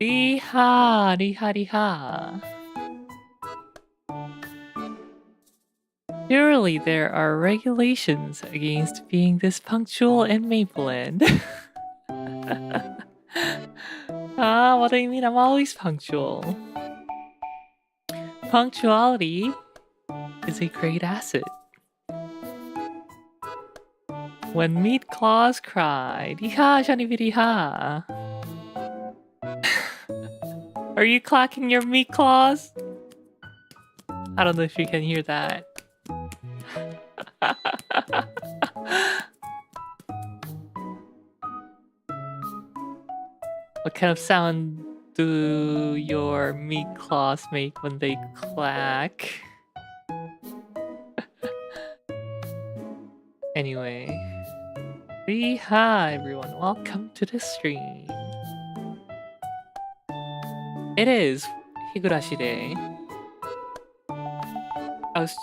Riha, riha, riha. Surely there are regulations against being this punctual in Mapleland. What do you mean? I'm always punctual. Punctuality is a great asset. When meat claws cried, Iha, Shanibiriha. Are you clacking your meat claws? I don't know if you can hear that. What kind of sound do your meat claws make when they clack? Anyway. Hi everyone, welcome to the stream. It is Higurashi Day. I was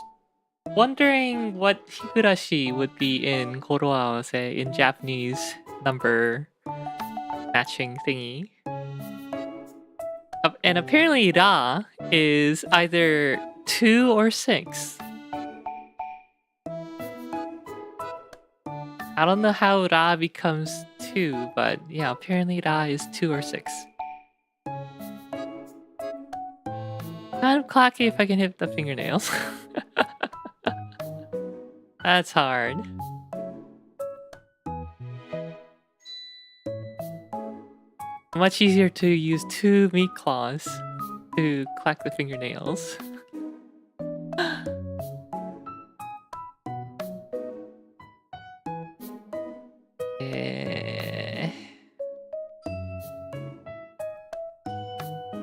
wondering what Higurashi would be in Koroa, say, in Japanese number matching thingy. And apparently Ra is either 2 or 6. I don't know how Ra becomes 2, but yeah, apparently Ra is 2 or 6. Kind of clacky if I can hit the fingernails. That's hard. Much easier to use 2 meat claws to clack the fingernails.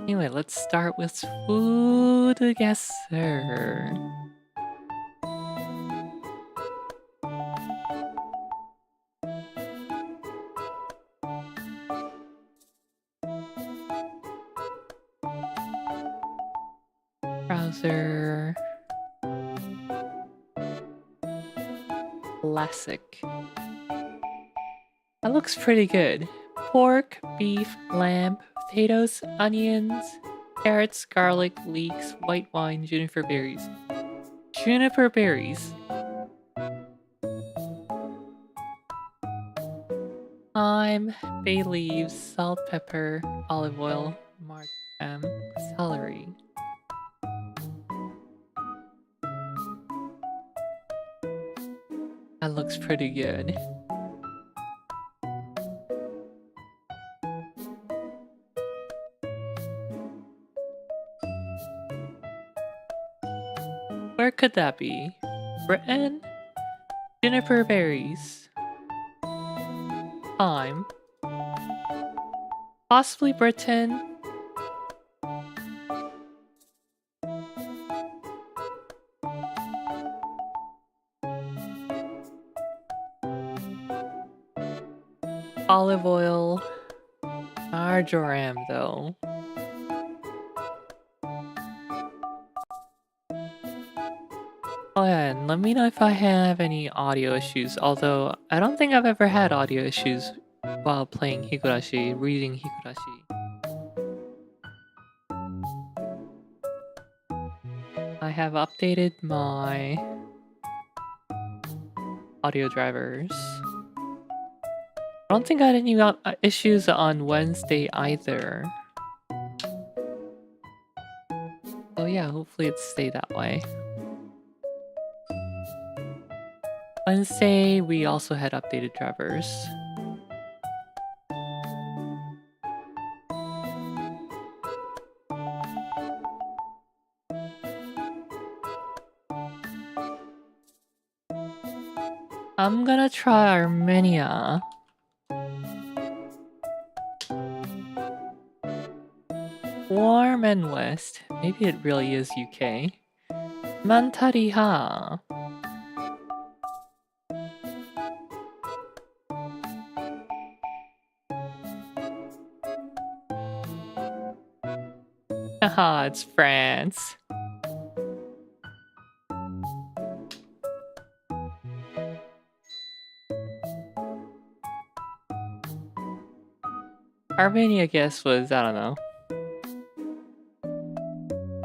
Anyway, let's start with food guesser. Browser. Classic. That looks pretty good. Pork, beef, lamb, potatoes, onions, carrots, garlic, leeks, white wine, juniper berries. Juniper berries. Thyme, bay leaves, salt, pepper, olive oil, marjoram, celery. That looks pretty good. Where could that be? Britain? Juniper berries. Thyme. Possibly Britain. Olive oil. Marjoram, though. Oh yeah, and let me know if I have any audio issues, although I don't think I've ever had audio issues while playing Higurashi, reading Higurashi. I have updated my audio drivers. I don't think I had any issues on Wednesday either. Oh yeah, hopefully it stayed that way. Wednesday, we also had updated drivers. I'm gonna try Armenia. Warm and West. Maybe it really is UK. Mantariha. Haha, it's France. Armenia, I guess, was, I don't know,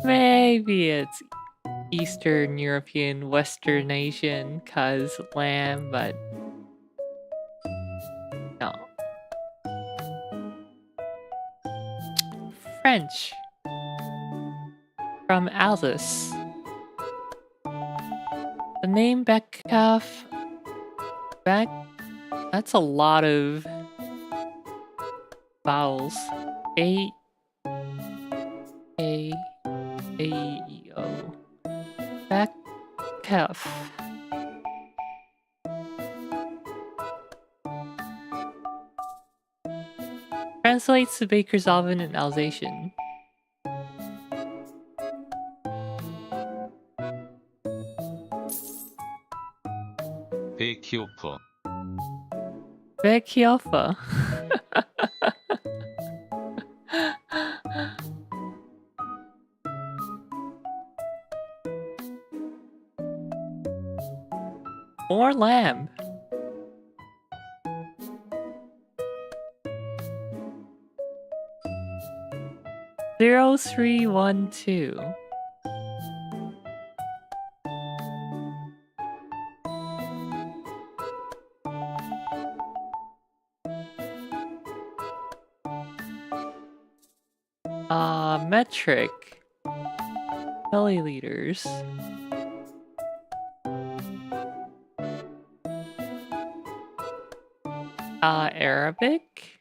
Maybe it's Eastern European, Western Asian, cause lamb, but no. French. From Alsace. The name Beckhoff. That's a lot of vowels. A A E O. Beckhoff. Translates to baker's oven in Alsatian. Beekyopa. Beckhoff. More lamb. Zero 312. Metric. Milliliters. Arabic.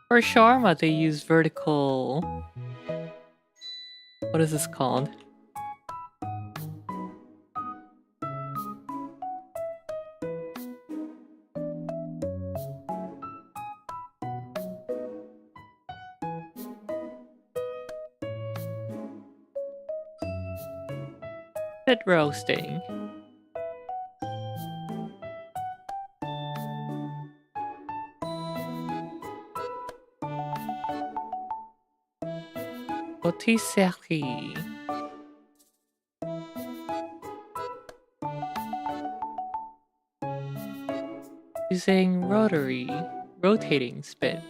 For shawarma, they use vertical. What is this called? Spit roasting. Rotisserie. Using rotating spit.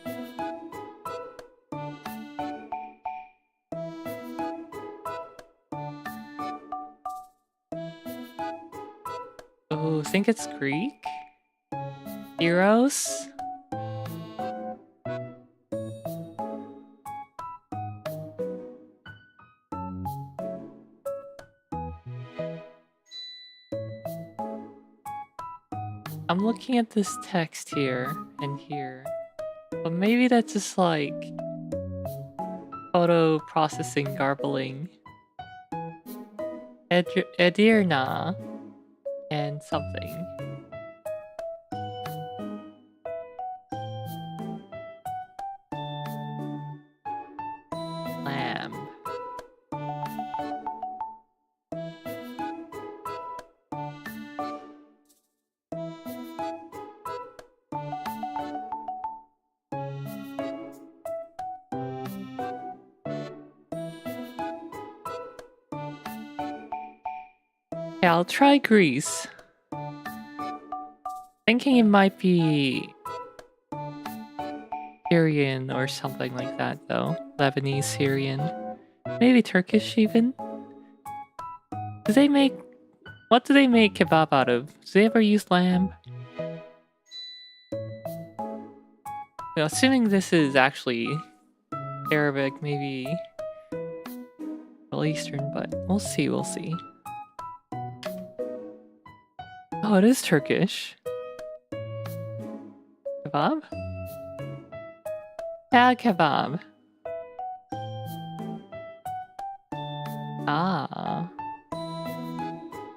Oh, think it's Greek? Eros? I'm looking at this text here and here, but maybe that's just like photo processing garbling. Edirna and something. Lamb. Yeah, I'll try Greece. Thinking it might be Syrian or something like that, though. Lebanese, Syrian. Maybe Turkish, even? Do they make... What do they make kebab out of? Do they ever use lamb? Well, assuming this is actually Arabic, maybe Middle Eastern, but we'll see, we'll see. Oh, it is Turkish. Kebab? Yeah, kebab. Ah.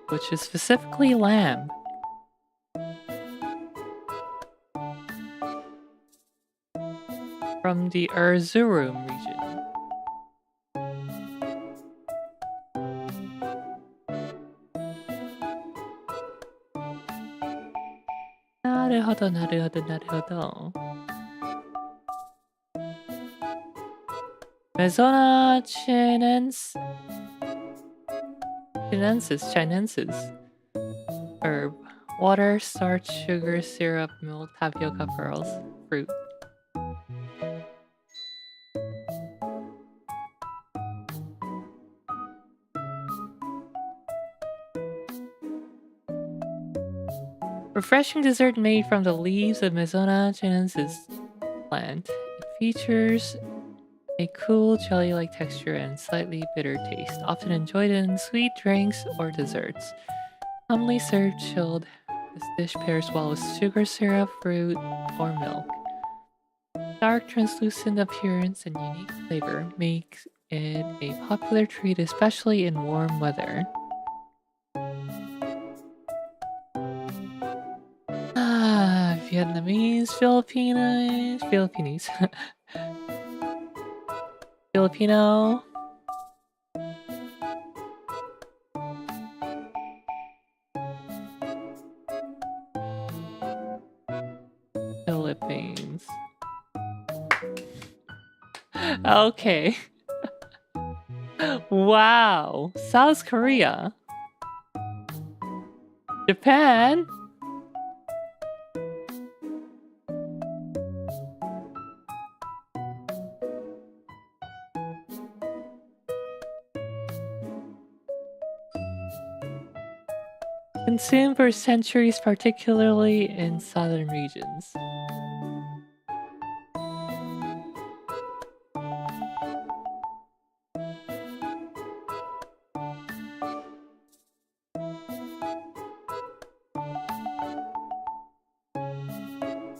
Which is specifically lamb. From the Erzurum region. Naruhodo, naruhodo, naruhodo. Mezona chinensis. Herb. Water, starch, sugar, syrup, milk, tapioca, pearls, fruit. Refreshing dessert made from the leaves of Mezona chinensis plant. It features a cool jelly-like texture and slightly bitter taste, often enjoyed in sweet drinks or desserts. Commonly served chilled, this dish pairs well with sugar syrup, fruit, or milk. Dark, translucent appearance and unique flavor makes it a popular treat, especially in warm weather. Vietnamese, Philippines, Filipino. Philippines. Okay. Wow. South Korea. Japan. Consumed for centuries, particularly in southern regions.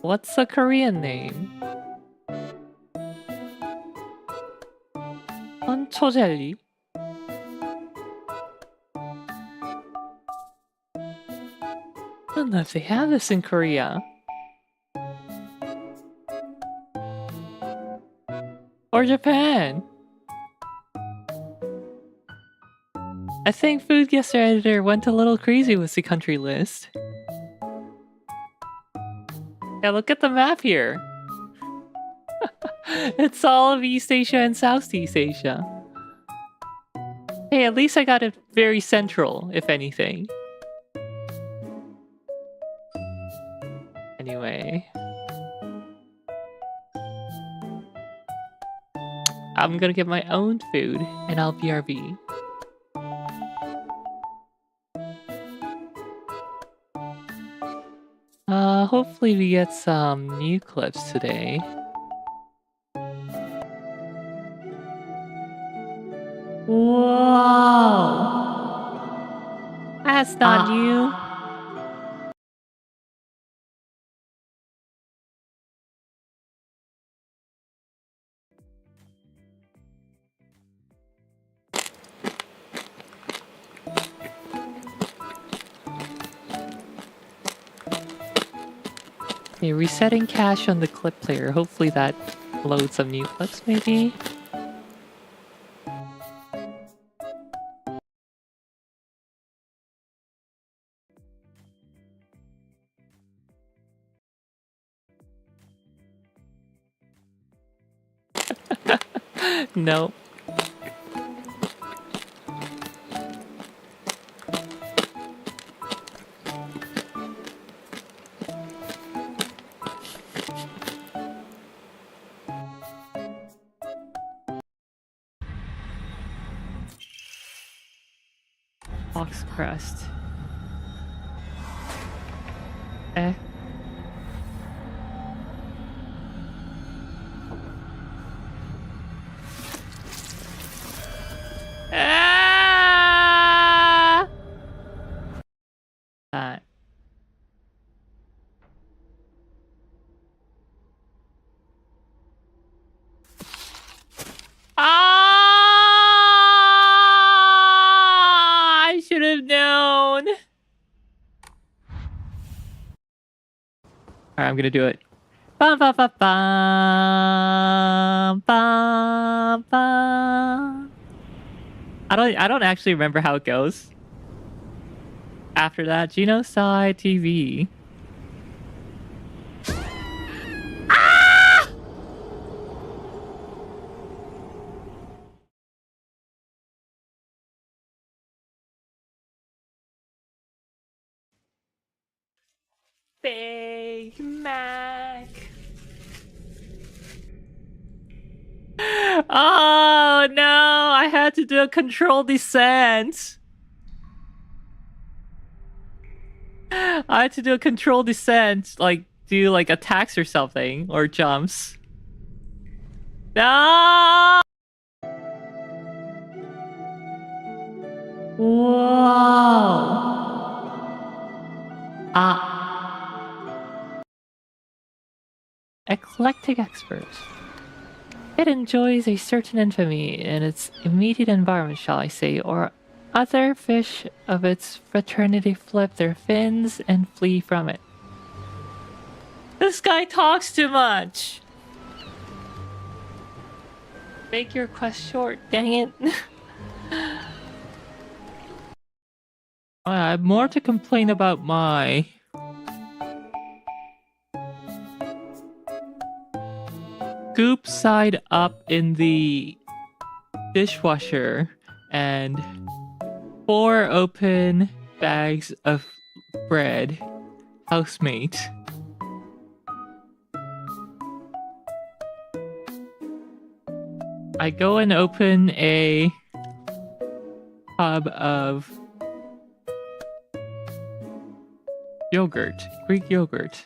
What's the Korean name? Honcho jelly? I don't know if they have this in Korea. Or Japan. I think Food Guesser Editor went a little crazy with the country list. Yeah, look at the map here. It's all of East Asia and Southeast Asia. Hey, at least I got it very central, if anything. Anyway. I'm gonna get my own food, and I'll BRB. Hopefully we get some new clips today. Whoa! That's not you. Okay, resetting cache on the clip player. Hopefully that loads some new clips, maybe? Nope. Box crust. Eh. Ah! That. Ah! I should have known. Alright, I'm gonna do it. Bum, bum, bum, bum, bum, bum. I don't actually remember how it goes. After that, Genocide TV. Ah! Big Mac. Oh no, I had to do a controlled descent. I had to do a controlled descent, like do like attacks or something, or jumps. No! Whoa! Eclectic expert. It enjoys a certain infamy in its immediate environment, shall I say, or other fish of its fraternity flip their fins and flee from it. This guy talks too much! Make your quest short, dang it. I have more to complain about my... scoop side up in the dishwasher and 4 open bags of bread. Housemate. I go and open a tub of yogurt, Greek yogurt.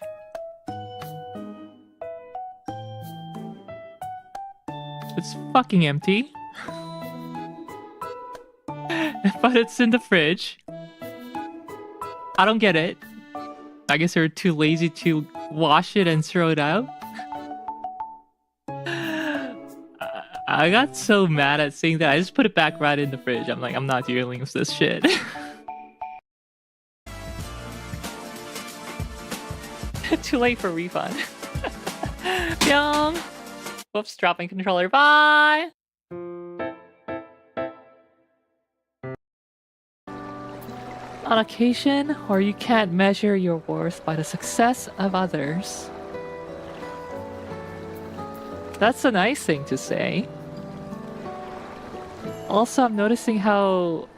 It's fucking empty. But it's in the fridge. I don't get it. I guess they're too lazy to wash it and throw it out. I got so mad at seeing that. I just put it back right in the fridge. I'm like, I'm not dealing with this shit. Too late for refund. Pyong! Whoops, dropping controller. Bye! On occasion, where you can't measure your worth by the success of others. That's a nice thing to say. Also, I'm noticing how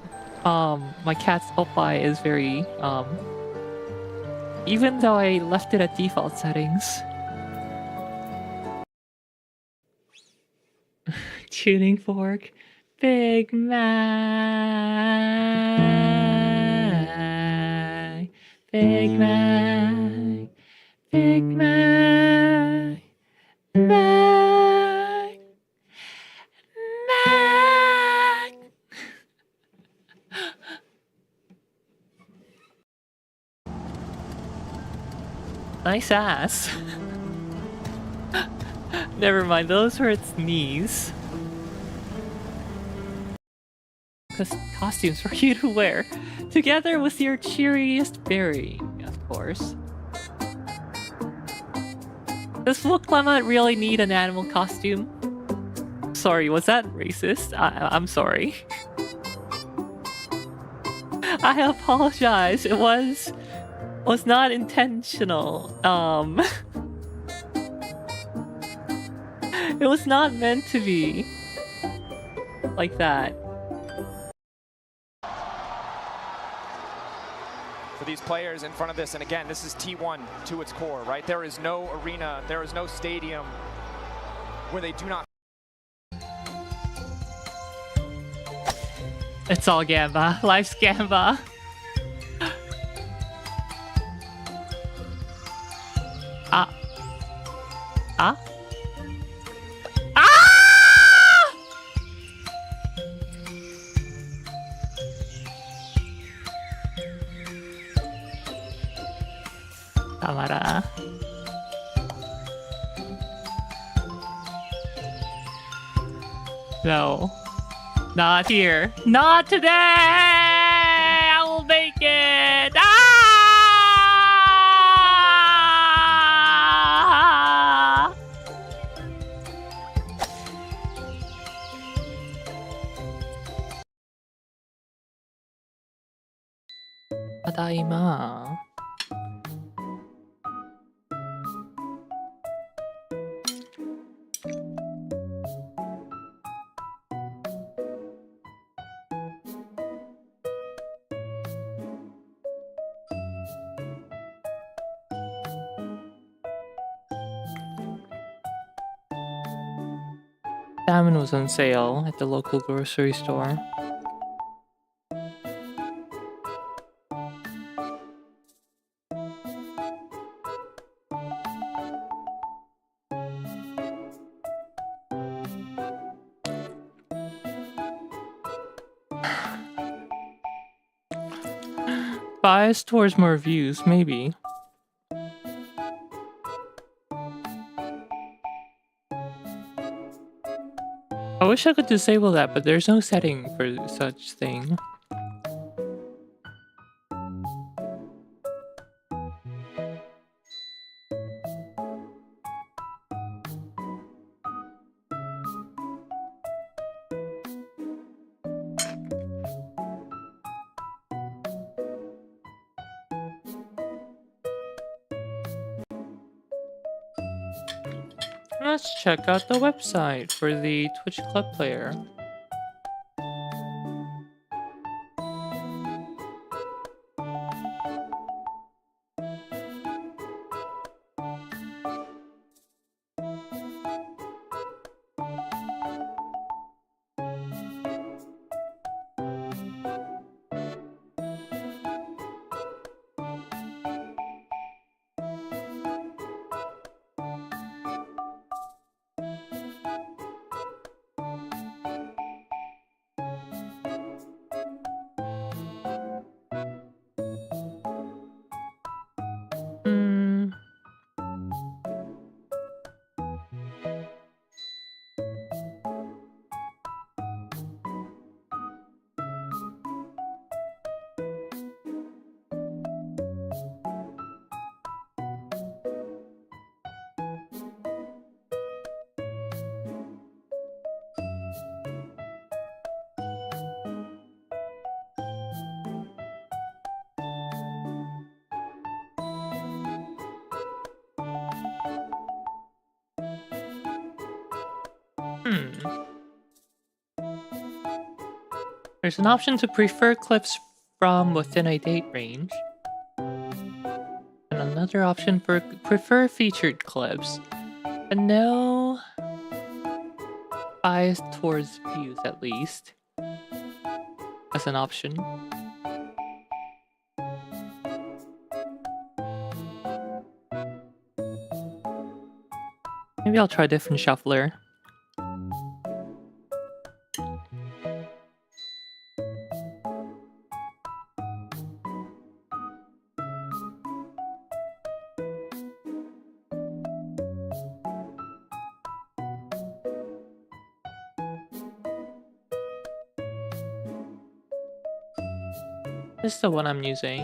my cat's Oppai is very even though I left it at default settings. Tuning fork. Big Mac. Big Mac. Big Mac. Mac. Mac. Nice ass. Never mind, those were its knees. Costumes for you to wear, together with your cheeriest berry, of course. Does Wuklemma really need an animal costume? Sorry, was that racist? I'm sorry. I apologize. It was not intentional. It was not meant to be like that. For these players in front of this, and again, this is T1 to its core, right? There is no arena, there is no stadium where they do not. It's all Gamba. Life's Gamba. Ah. Ah? Tamara. No. Not here. Not today! I will make it! Ah! Tadaima. Salmon was on sale at the local grocery store. Biased towards more views, maybe. I wish I could disable that, but there's no setting for such thing. Let's check out the website for the Twitch Club player. There's an option to prefer clips from within a date range. And another option for prefer featured clips. But no bias towards views, at least. As an option. Maybe I'll try a different shuffler. This is the one I'm using.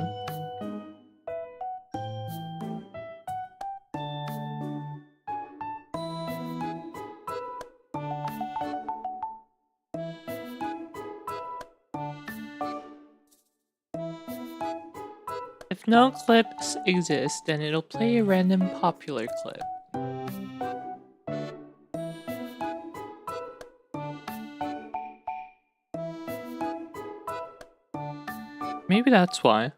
If no clips exist, then it'll play a random popular clip. Maybe that's why.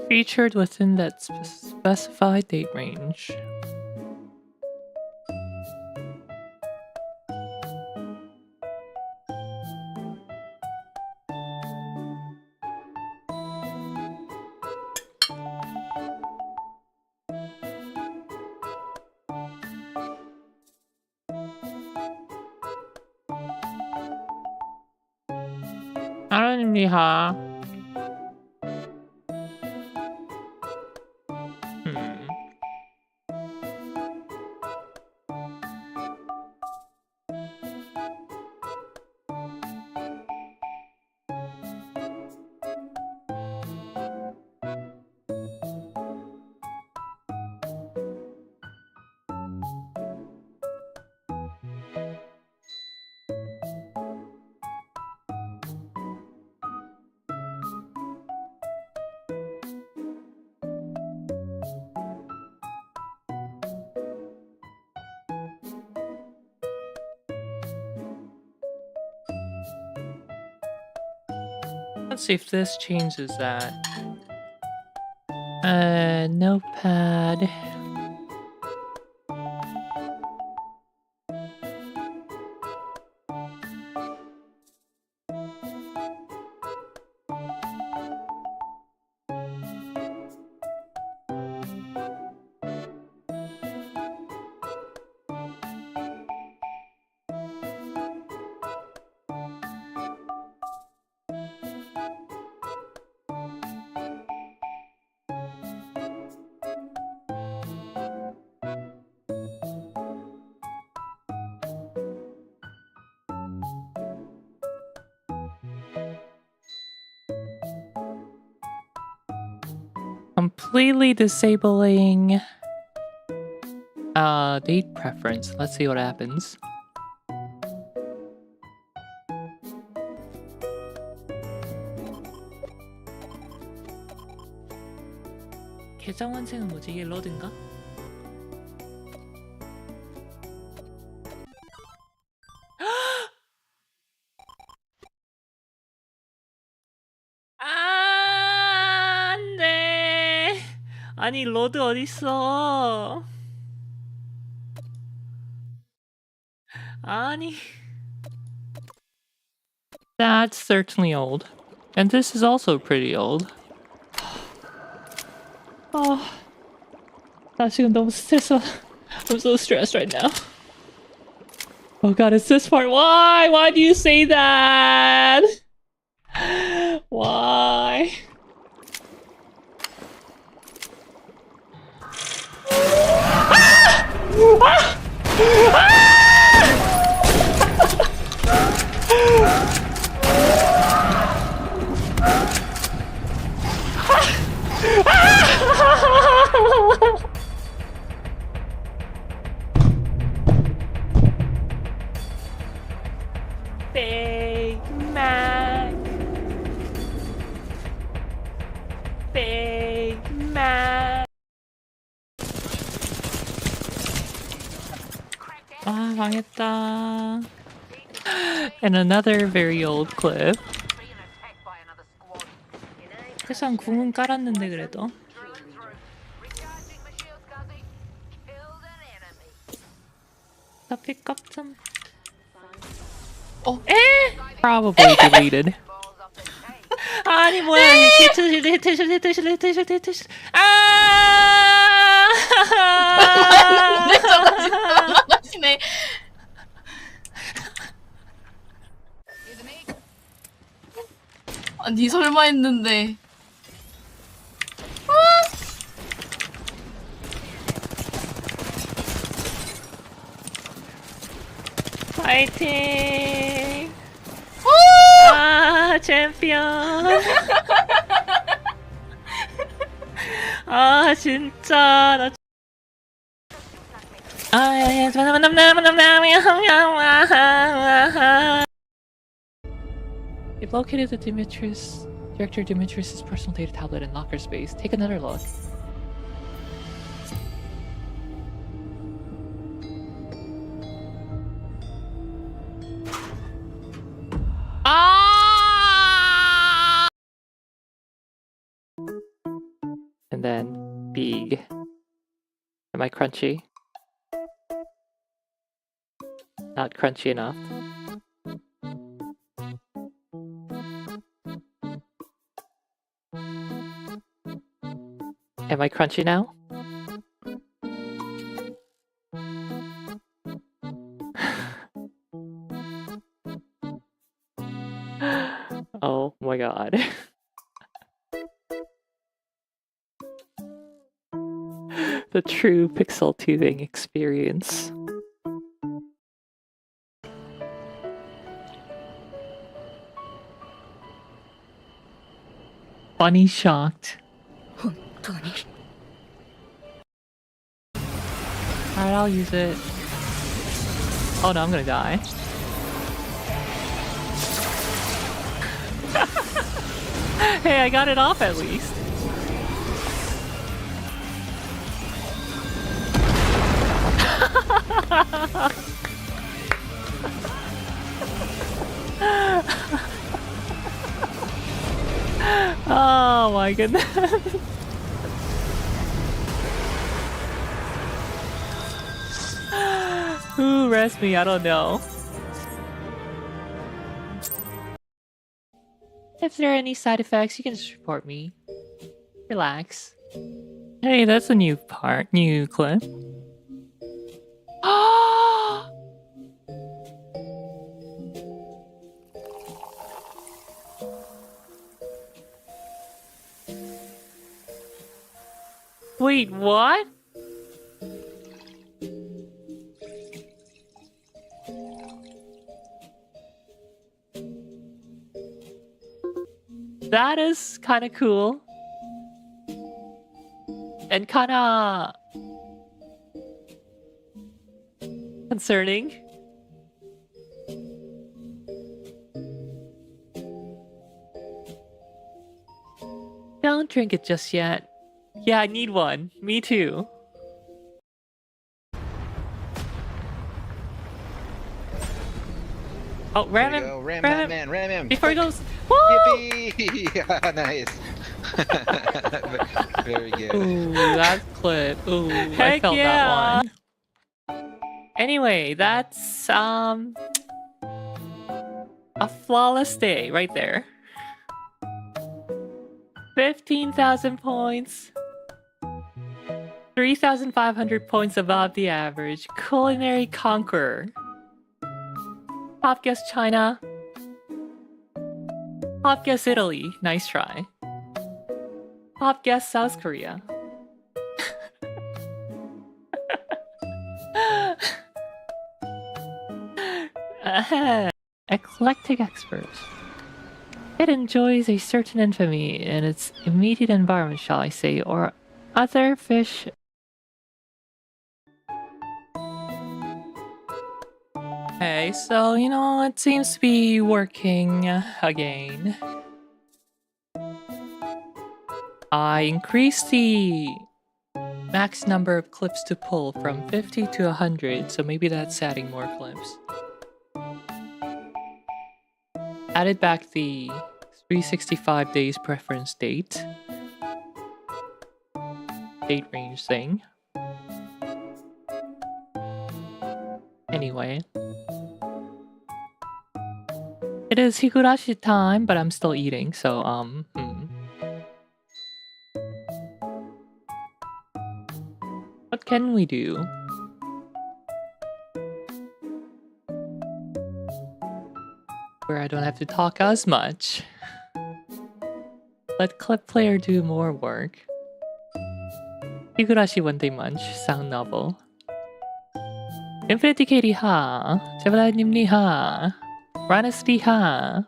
Featured within that specified date range. 아닙니다. Let's see if this changes that. Notepad. Completely disabling date preference. Let's see what happens. 계정 완성은 뭐지? 이게 로드인가? 안돼. 아니 로드 어딨어? 아니. That's certainly old. And this is also pretty old. 나 지금 너무 스트레스. I'm so stressed right now. Oh god, it's this part. Why? Why do you say that? Why? Big Mac. Big Mac. 아, 망했다. And another very old clip. 세상 궁은 깔았는데 그래도. The pick up some. Oh, probably deleted. 아니 뭐야? 히트. 아! 하시네. 아니 설마 했는데. 파이팅! 아, 챔피언! 아, 진짜 나. You've located the Director Demetrius' personal data tablet in locker space. Take another look. And then big. Am I crunchy? Not crunchy enough. Am I crunchy now? Oh my god. The true pixel tubing experience. Funny shocked. Alright, I'll use it. Oh no, I'm gonna die. Hey, I got it off at least. Oh my goodness. Who arrest me? I don't know. If there are any side effects, you can just report me. Relax. Hey, that's a new part, new clip. Wait, what? That is kind of cool. And kind of concerning. Don't drink it just yet. Yeah, I need one. Me too. Oh, ram There him! you go. Ram Ram that him! man, ram him. Before he Quick. goes. Woo! Yippee! Nice. Very good. Ooh, that clip. Ooh, I Heck felt yeah! that one. Anyway, that's a flawless day right there. 15,000 points. 3,500 points above the average. Culinary conqueror. Top guess China. Top guess Italy. Nice try. Top guess South Korea. Eclectic expert. It enjoys a certain infamy in its immediate environment, shall I say, or other fish. Okay, so, you know, it seems to be working again. I increased the max number of clips to pull from 50 to 100, so maybe that's adding more clips. Added back the 365 days preference date range thing. Anyway. It is Higurashi time, but I'm still eating, so, What can we do? Where I don't have to talk as much. Let clip player do more work. Higurashi One-Day Munch, sound novel. Infinity Katie ha, 제발님 니하, Ranasty ha.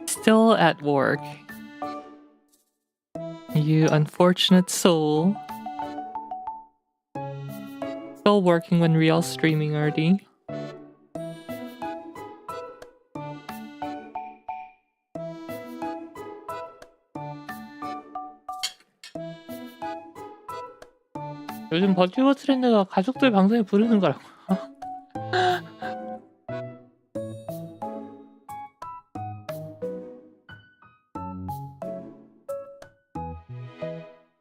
Still at work. You unfortunate soul. Still working when real streaming already. 요즘 버튜버 트렌드가 가족들 방송에 부르는 거라고.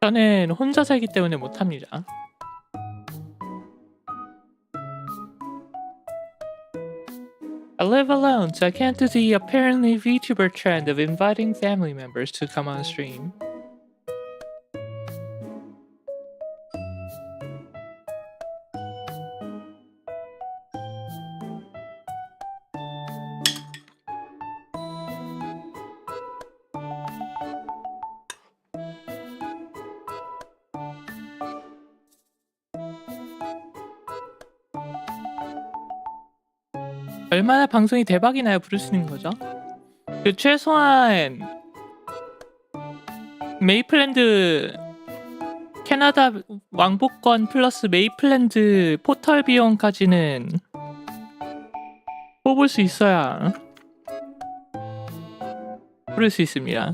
저는 혼자 살기 때문에 못합니다. I live alone, so I can't do the apparently Vtuber trend of inviting family members to come on stream. 얼마나 방송이 대박이 나야 부를 수 있는 거죠? 그 최소한 메이플랜드 캐나다 왕복권 플러스 메이플랜드 포털 비용까지는 뽑을 수 있어야 부를 수 있습니다.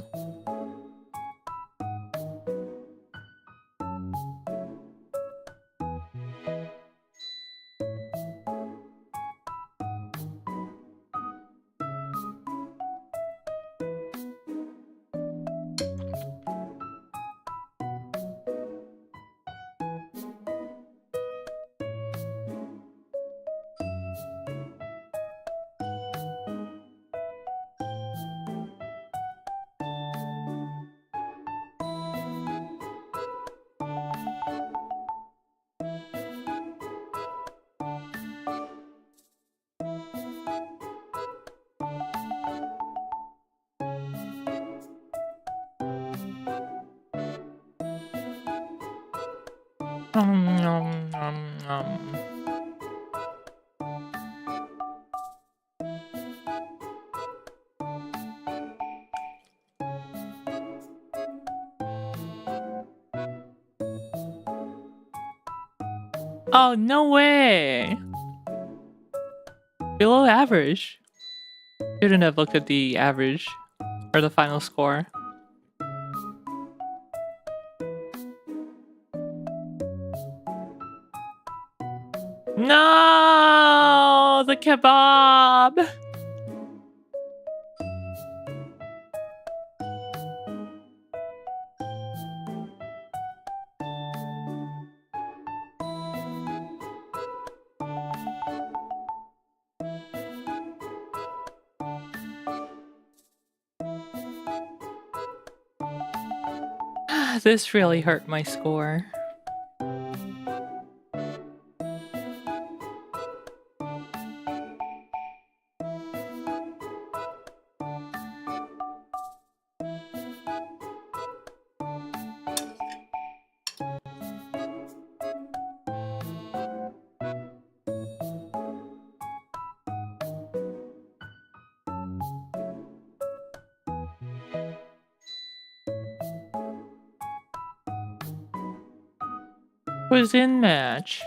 Nom, nom, nom. Oh, no way! Below average. Shouldn't have looked at the average or the final score. No, the kebab. This really hurt my score. Who's in match?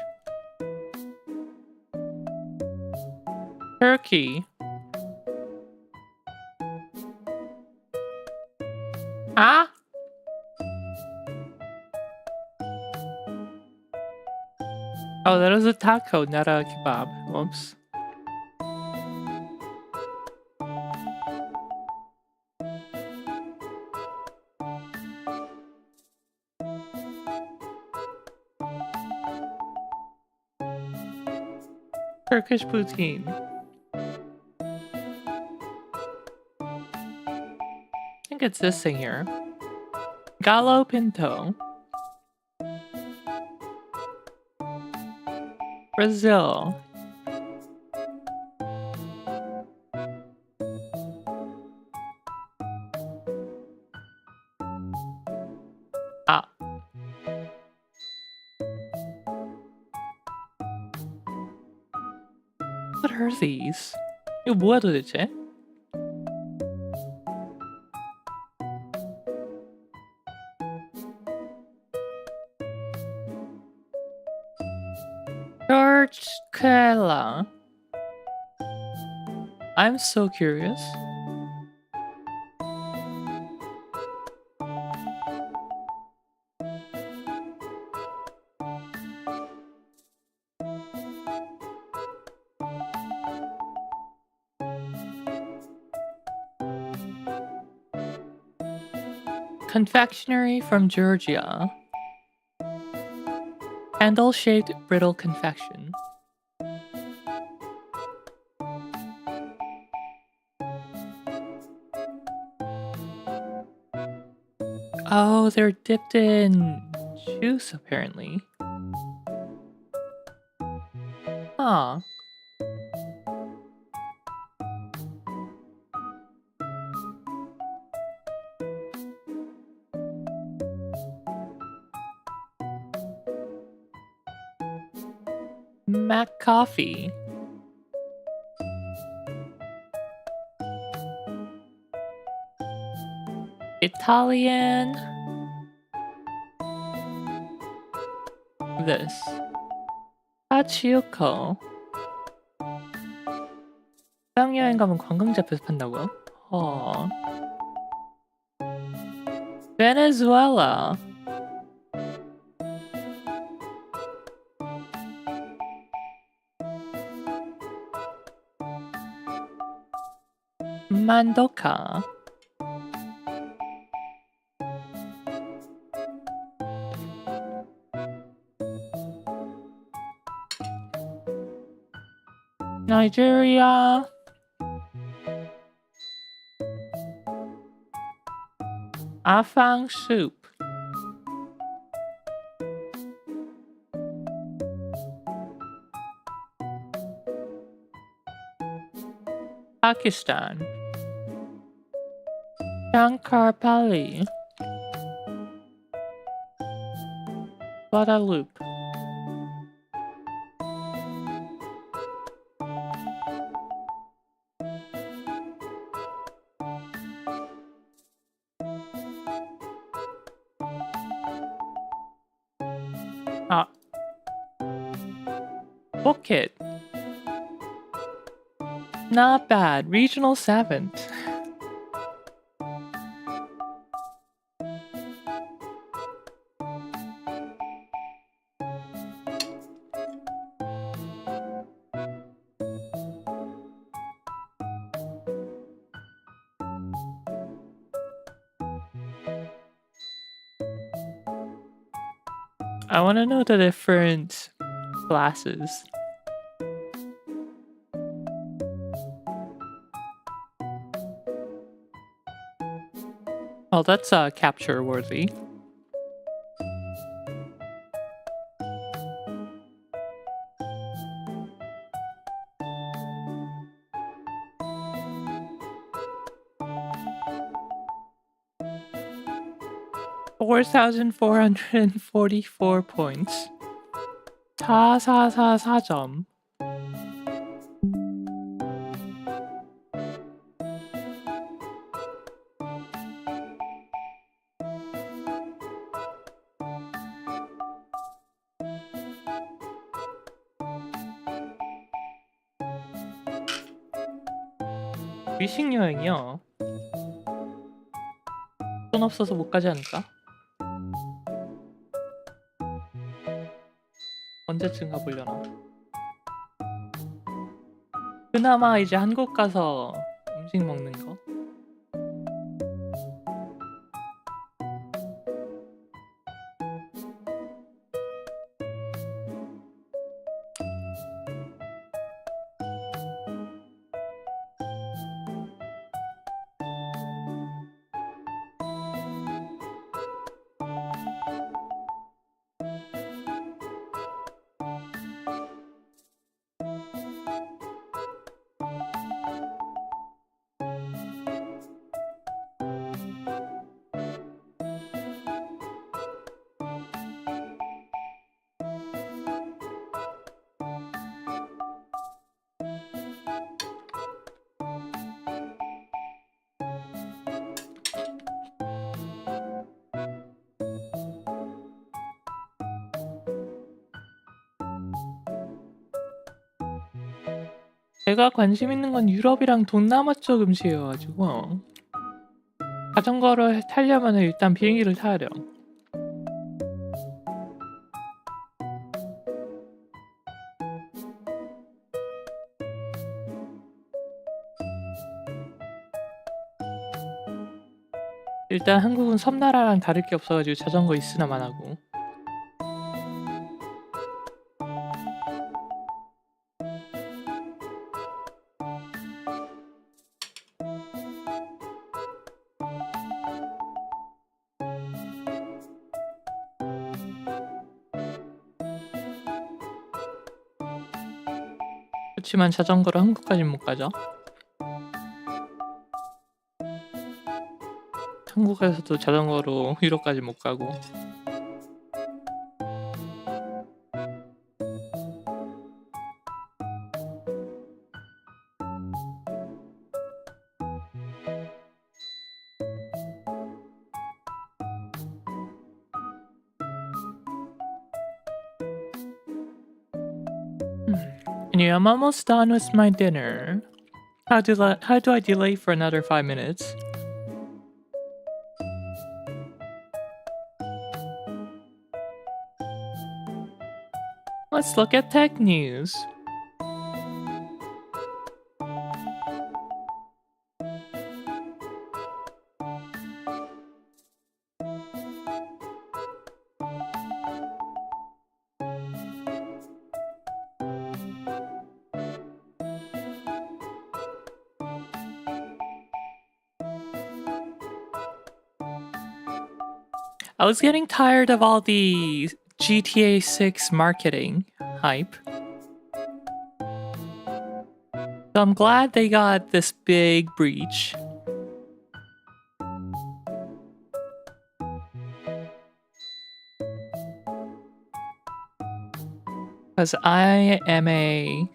Turkey. Huh? Oh, that was a taco, not a kebab. Whoops. Turkish poutine. I think it's this thing here. Gallo Pinto. Brazil. Ah. What are these? 이거 뭐야 도대체? George Kella. I'm so curious. Confectionery from Georgia. Handle-shaped brittle confection. Oh, they're dipped in juice, apparently. Huh. Mac coffee. Italian. This. Hachiyoko. 해양 여행 가면 관광지 앞에서 판다고요? Venezuela. Mandoka. Nigeria. Afang soup. Pakistan. Shankarpali. Guadalupe. 아, Pocket. Not bad. Regional 7th. I want to know the different classes. Oh, that's capture worthy. $4,444 points. 4444점. 위식 여행이요. 돈 없어서 못 가지 않을까? 언제쯤 가보려나? 그나마 이제 한국 가서 음식 먹는 거? 제가 관심 있는 건 유럽이랑 동남아 쪽 음식이어가지고 자전거를 타려면 일단 비행기를 타야 돼요. 일단 한국은 섬나라랑 다를 게 없어가지고 자전거 있으나만 하고. 그렇지만 자전거로 한국까진 못 가죠. 한국에서도 자전거로 유럽까지 못 가고. Anyway, I'm almost done with my dinner. How do I delay for another 5 minutes? Let's look at tech news. I was getting tired of all the GTA 6 marketing hype. So I'm glad they got this big breach. Because I am a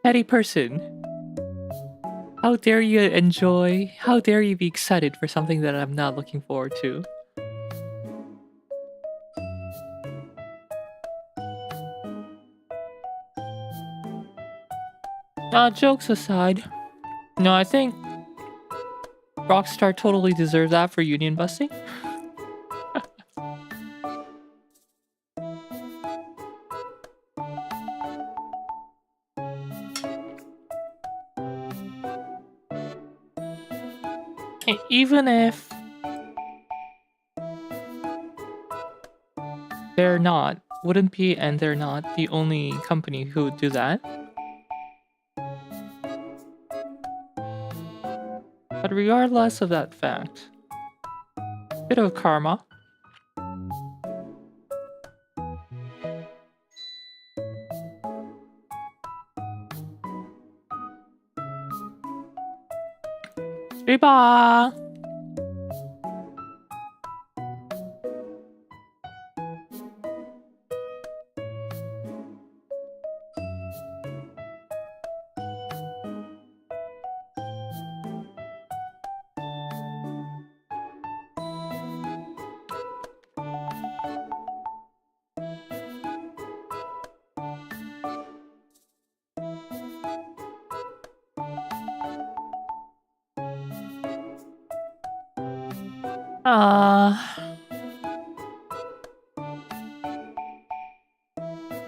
petty person. How dare you enjoy, how dare you be excited for something that I'm not looking forward to? Jokes aside, no, I think Rockstar totally deserves that for union busting. Even if they're not, wouldn't be, and they're not the only company who would do that. But regardless of that fact, bit of karma. Riba!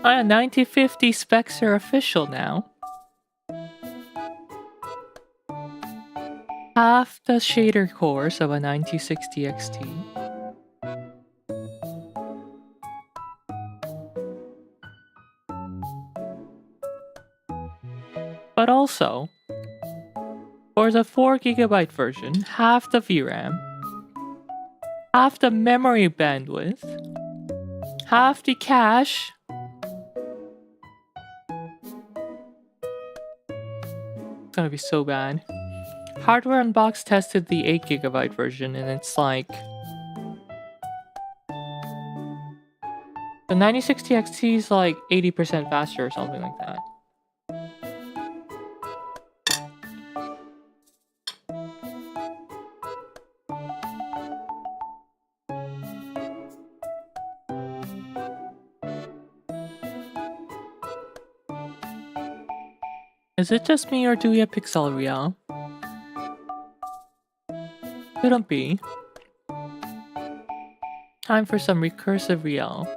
A 9050 specs are official now. Half the shader cores of a 9060 XT. But also, for the 4GB version, half the VRAM, half the memory bandwidth, half the cache. It's gonna be so bad. Hardware Unbox tested the 8GB version and it's like the 9060 XT is like 80% faster or something like that. Is it just me or do we have Pixel Real? Couldn't be. Time for some recursive Real.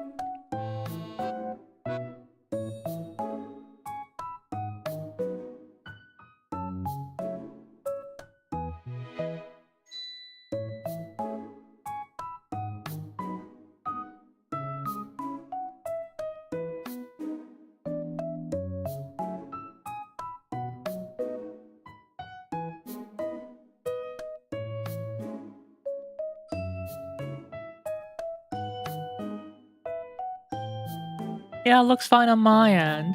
Yeah, looks fine on my end.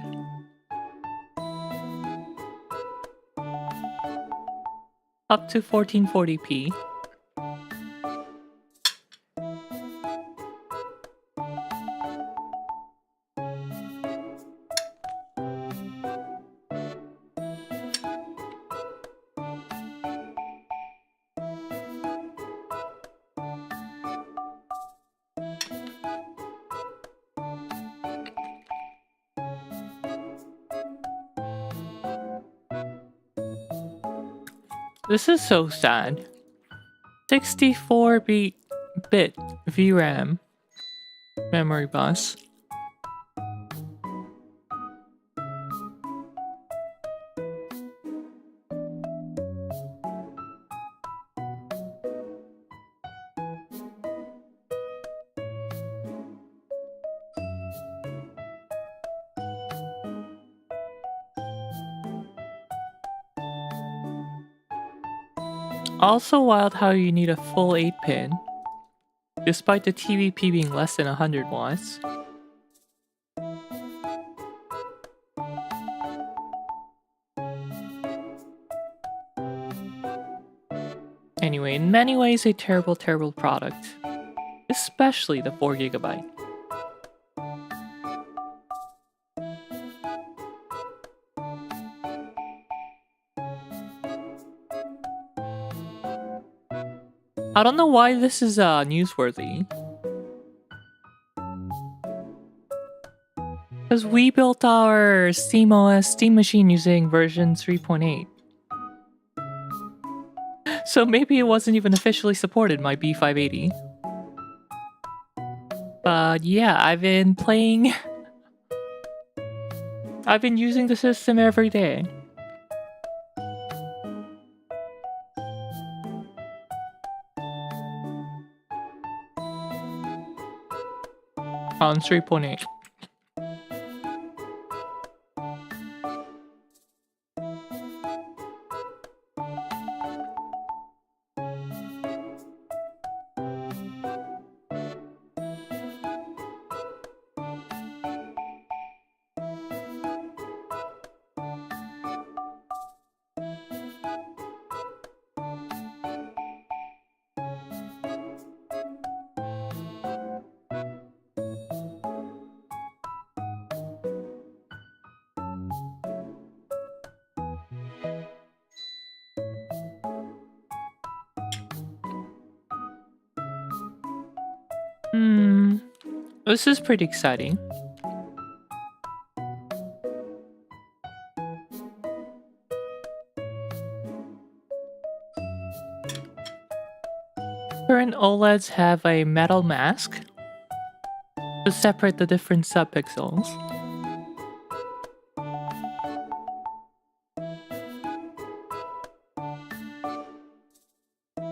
Up to 1440p. This is so sad. 64-bit VRAM memory bus. Also wild how you need a full 8-pin, despite the TVP being less than 100 watts. Anyway, in many ways a terrible, terrible product. Especially the 4GB. I don't know why this is Because we built our SteamOS Steam machine using version 3.8. So maybe it wasn't even officially supported, my B580. But yeah, I've been playing... I've been using the system every day. On 3.8. This is pretty exciting. Current OLEDs have a metal mask to separate the different subpixels.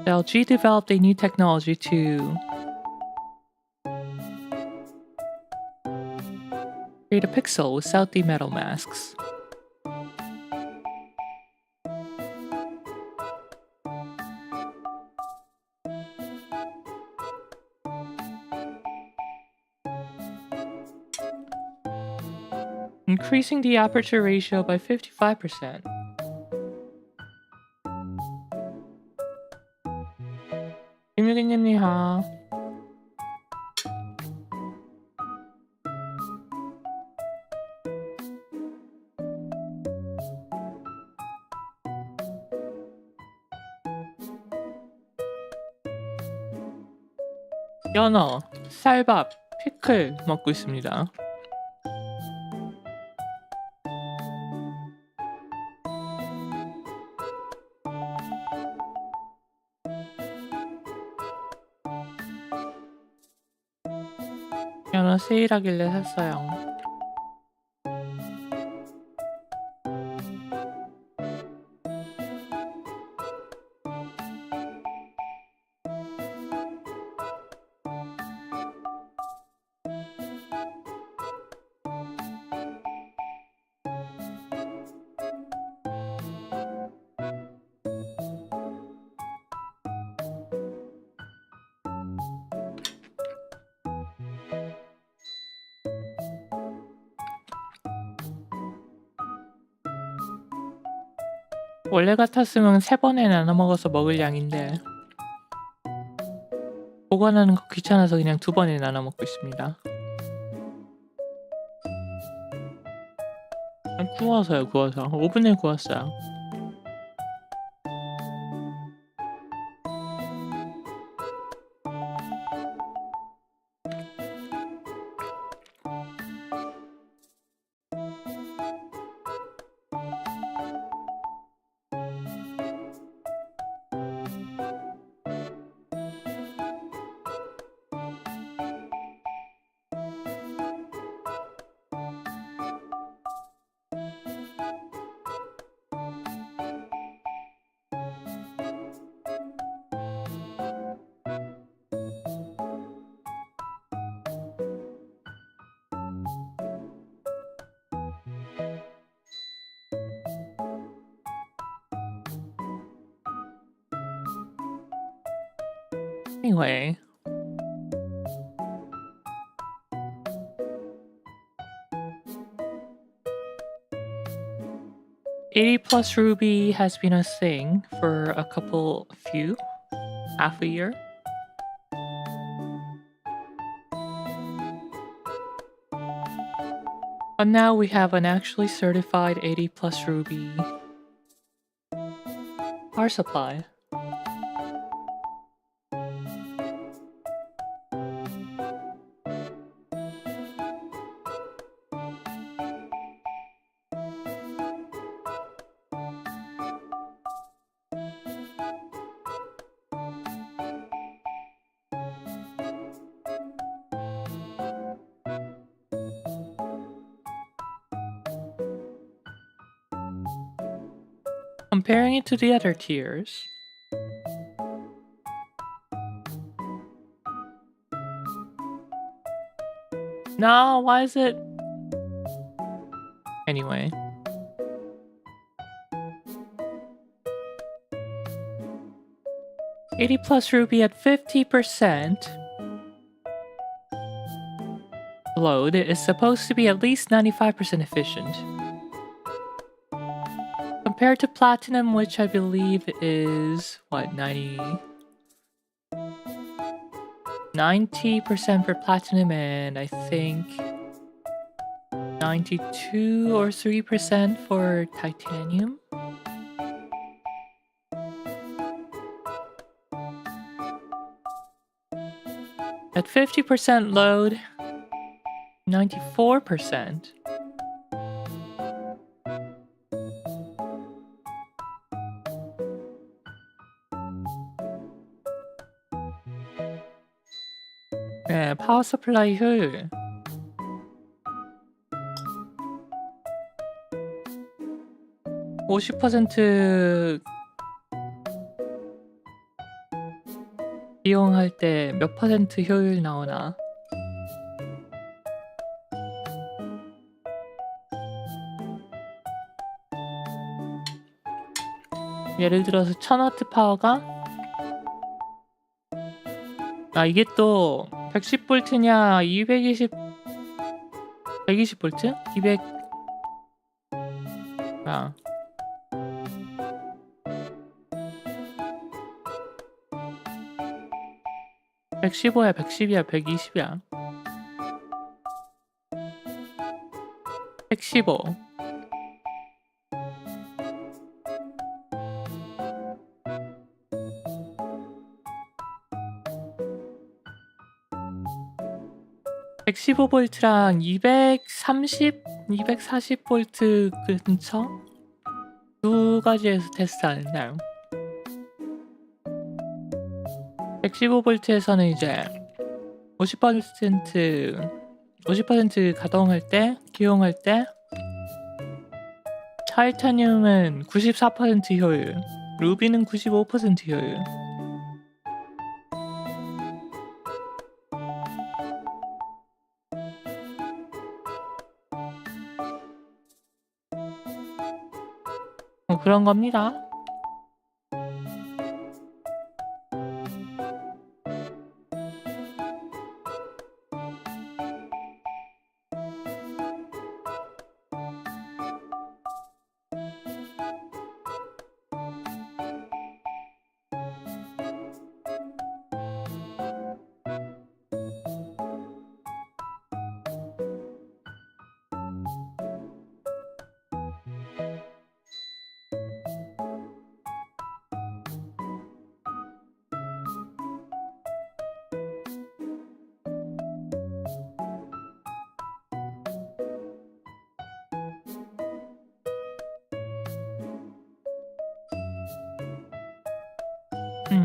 LG developed a new technology to create a pixel without the metal masks. Increasing the aperture ratio by 55%. 김유기님 하. 연어, 쌀밥, 피클 먹고 있습니다. 연어 세일하길래 샀어요. 원래 같았으면 3번에 나눠 먹어서 먹을 양인데 보관하는 거 귀찮아서 그냥 2번에 나눠 먹고 있습니다. 구워서요, 구워서. 오븐에 구웠어요. Anyway. +80 Ruby has been a thing for half a year. But now we have an actually certified 80+ Ruby power supply. Comparing it to the other tiers. No, why is it? Anyway. $80+ ruby at 50%. Load is supposed to be at least 95% efficient. Compared to platinum, which I believe is, what, 90% for platinum, and I think 92 or 3% for titanium. At 50% load, 94%. 네, 파워 서플라이 효율. (50% 이용할 때 몇 퍼센트 효율 나오나? 예를 들어서 1000W 파워가 이게 또 110V냐 120V? 200 115야 110이야 120이야 115 115V랑 230, 240V 근처? 두 가지에서 테스트하는데 115V에서는 이제 50% 가동할 때, 기용할 때 타이타늄은 94% 효율, 루비는 95% 효율. 그런 겁니다.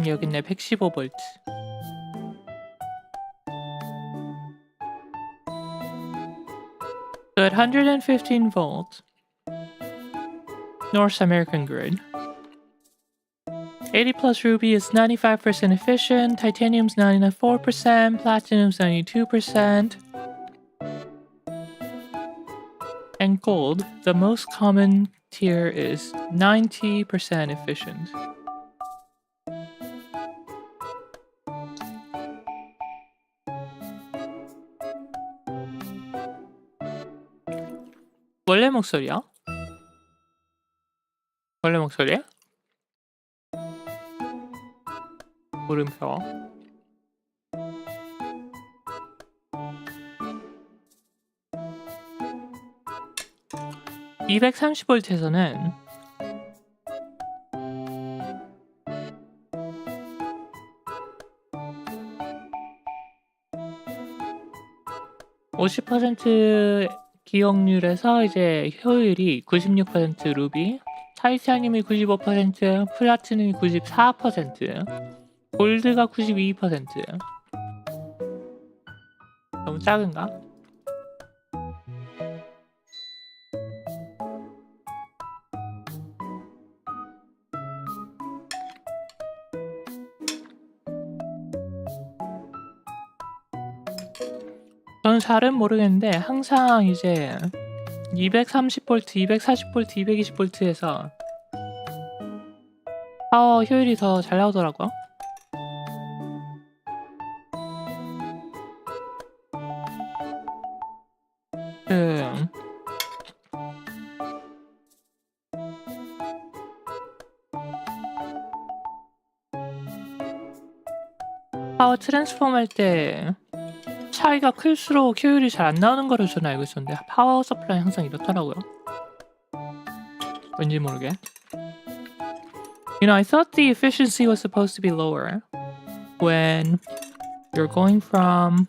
여기 있네 115V. So at 115 volts, North American grid. 80+ ruby is 95% efficient, titanium's 94%, platinum's 92%, and gold, the most common tier, is 90% efficient. 원래 목소리야? 원래 목소리야? 물음표. (230V에서는) 50% 기억률에서 이제 효율이 96% 루비, 타이타늄이 95%, 플라티늄이 94%, 골드가 92%. 너무 작은가? 저는 잘은 모르겠는데 항상 이제 230V, 240V, 220V에서 파워 효율이 더 잘 나오더라고요. 파워 트랜스폼 할 때 차이가 클수록 효율이 잘 안 나오는 거를 저는 알고 있었는데 파워 서플라이 항상 이렇더라고요. 왠지 모르게. You know, I thought the efficiency was supposed to be lower when you're going from,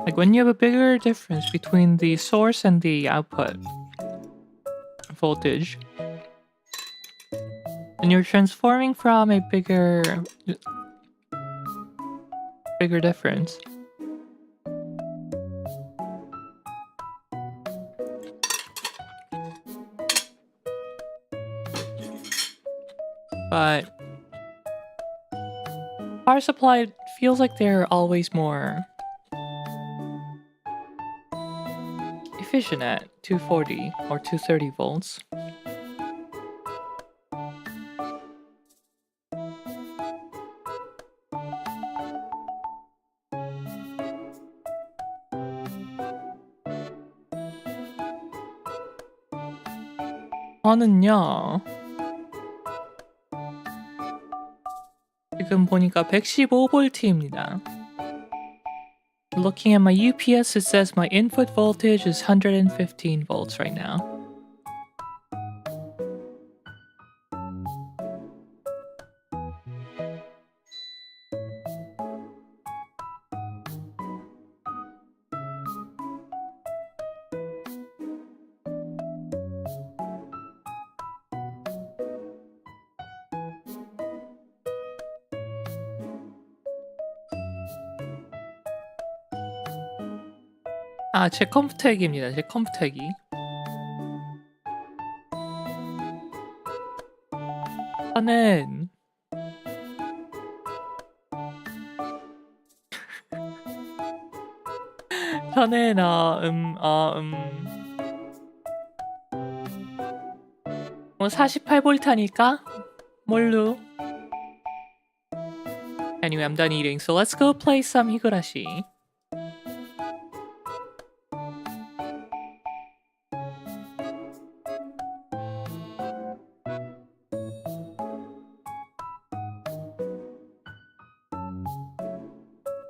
like, when you have a bigger difference between the source and the output voltage, and you're transforming from a bigger difference. But power supply feels like they're always more efficient at 240 or 230 volts. 저는요, 지금 보니까 115V입니다. Looking at my UPS, it says my input voltage is 115 volts right now. 아, 제 컴퓨터 얘기입니다. 제 컴퓨터 얘기. 저는 저는 48V 하니까 뭘로? Anyway, I'm done eating, so let's go play some Higurashi.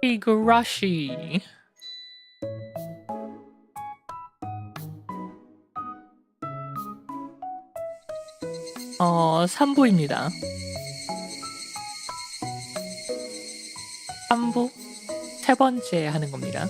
Higurashi. 3부입니다. 3부 세 번째 하는 겁니다.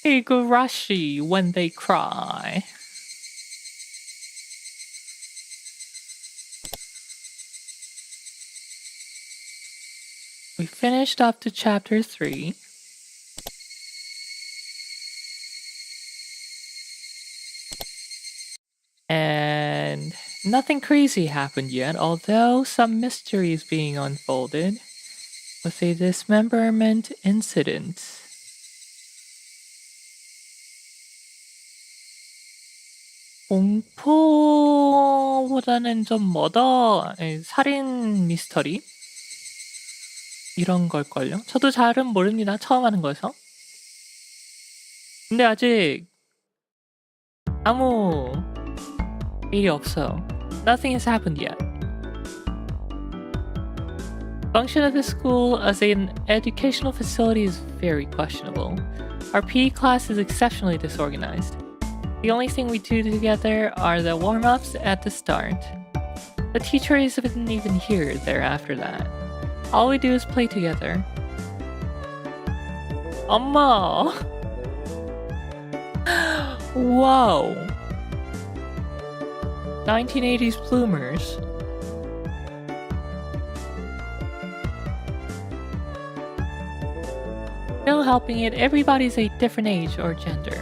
Higurashi when they cry. We finished up to chapter 3. And nothing crazy happened yet, although some mystery is being unfolded with a dismemberment incident. 공포보다는 좀 머더, 살인 미스터리? 이런 걸걸요? 저도 잘은 모릅니다. 처음 하는 거여서. 근데 아직 아무 일이 없어요. Nothing has happened yet. Function of the school as an educational facility is very questionable. Our PE class is exceptionally disorganized. The only thing we do together are the warm-ups at the start. The teacher isn't even here there after that. All we do is play together. 엄마! Whoa! 1980s bloomers. No helping it, everybody's a different age or gender.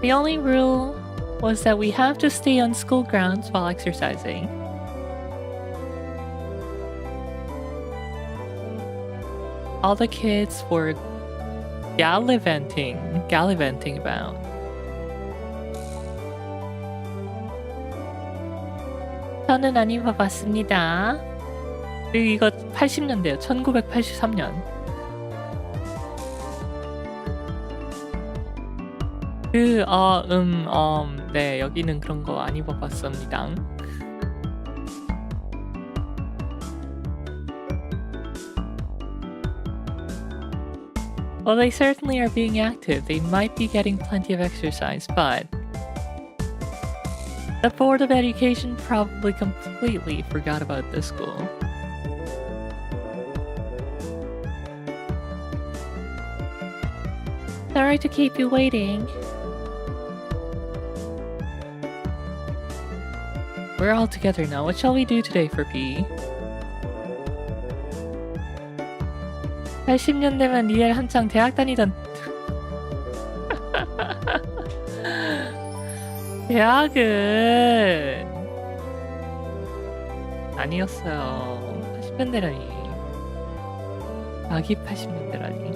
The only rule was that we have to stay on school grounds while exercising. All the kids were gallivanting about. 저는 안 입어봤습니다. 이거 80년대요. 1983년. 네, 여기는 그런 거 안 입어봤습니다. Well, they certainly are being active. They might be getting plenty of exercise, but the Board of Education probably completely forgot about this school. Sorry to keep you waiting. We're all together now. What shall we do today for PE? 80년대면 니네 한창 대학 다니던 대학은 아니었어요. 80년대라니. 아기 80년대라니.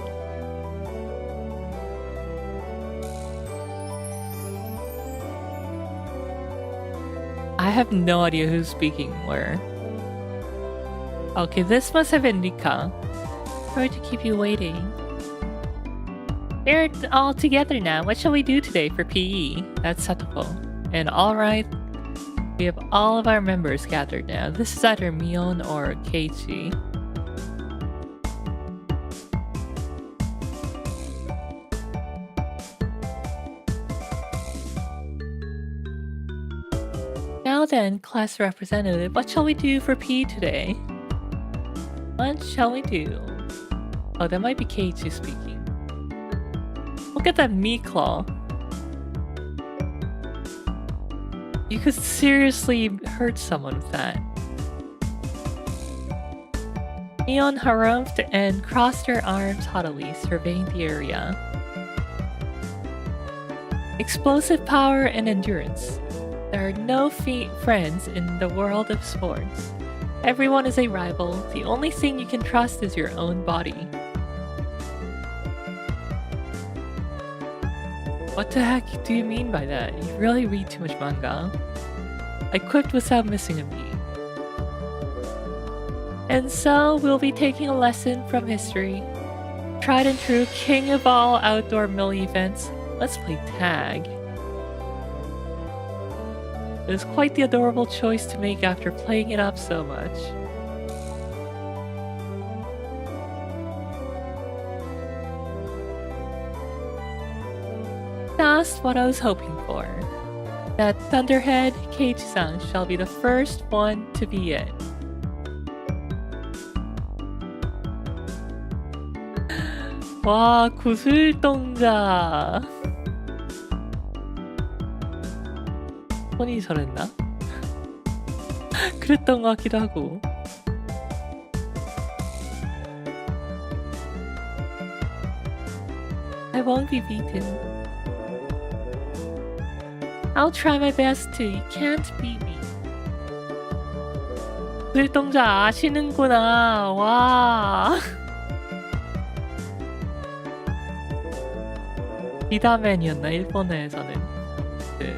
I have no idea who's speaking where. Okay, this must have been Rika. Sorry to keep you waiting. We're all together now. What shall we do today for PE? That's Satoko. And alright, we have all of our members gathered now. This is either Mion or Keiichi. Now then, class representative, what shall we do for PE today? What shall we do? Oh, that might be Keiichi speaking. Look at that meat claw. You could seriously hurt someone with that. Neon harumphed and crossed her arms haughtily, surveying the area. Explosive power and endurance. There are no friends in the world of sports. Everyone is a rival. The only thing you can trust is your own body. What the heck do you mean by that? You really read too much manga. I quipped without missing a beat. And so, we'll be taking a lesson from history. Tried and true king of all outdoor melee events. Let's play tag. It was quite the adorable choice to make after playing it up so much. Just what I was hoping for. That thunderhead Keiichi-san shall be the first one to be it. 와, 구슬동자. 손이 저랬나? 그랬던 것 같기도 하고. I won't be beaten. I'll try my best to. You can't beat me. 구슬동자 아시는구나. 와. 비다맨이었나 일본에서는. 네.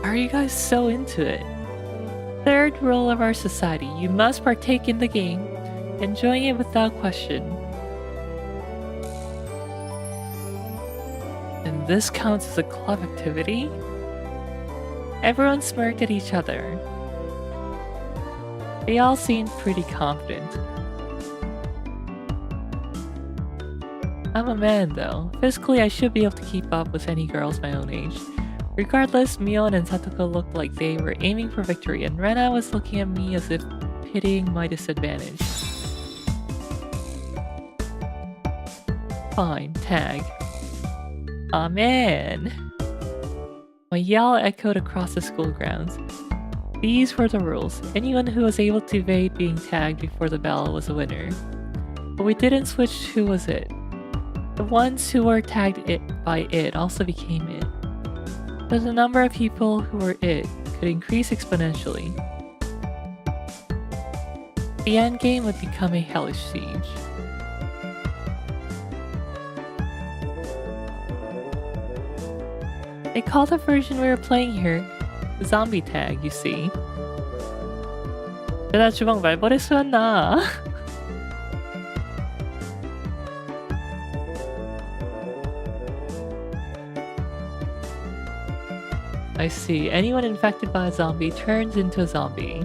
Are you guys so into it? Third rule of our society, you must partake in the game, enjoying it without question. And this counts as a club activity? Everyone smirked at each other. They all seemed pretty confident. I'm a man though. Physically, I should be able to keep up with any girls my own age. Regardless, Mion and Satoko looked like they were aiming for victory, and Rena was looking at me as if pitying my disadvantage. Fine, tag. Amen. My yell echoed across the school grounds. These were the rules. Anyone who was able to evade being tagged before the bell was a winner. But we didn't switch who was it. The ones who were tagged by it also became it. So the number of people who were it could increase exponentially. The endgame would become a hellish siege. They call the version we were playing here the zombie tag, you see. 나 주방 말벌에서였나? I see. Anyone infected by a zombie turns into a zombie.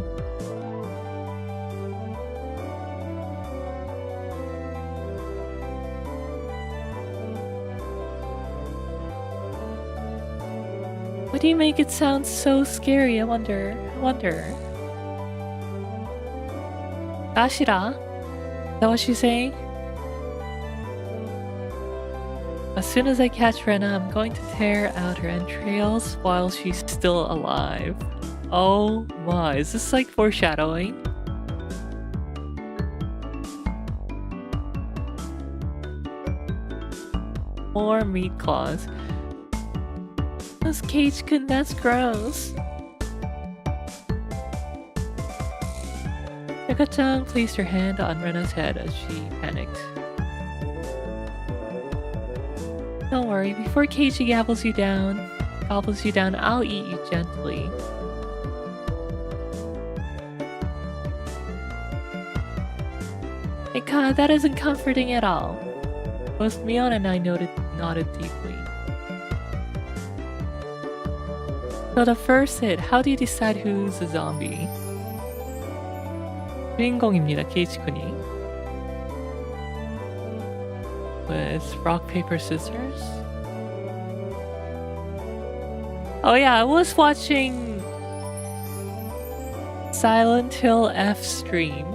Why do you make it sound so scary? I wonder. Ashira? Is that what she's saying? As soon as I catch Rena, I'm going to tear out her entrails while she's still alive. Oh my, is this like foreshadowing? More meat claws. Those Cage-kun, that's gross. Yuka-chan placed her hand on Rena's head as she panicked. Don't worry, before Keiichi gobbles you down, I'll eat you gently. Hey God, that isn't comforting at all. Both Mion and I nodded deeply. So the first hit, how do you decide who's a zombie? 주인공입니다, 케이치군이. With rock, paper, scissors? Oh yeah, I was watching Silent Hill F stream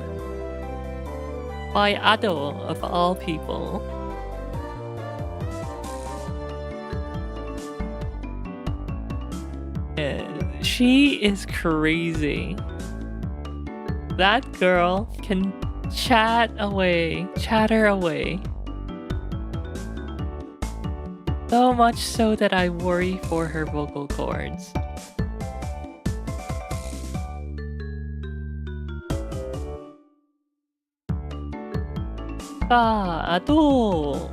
by Ado, of all people. And she is crazy. That girl can chatter away. So much so that I worry for her vocal cords. 아도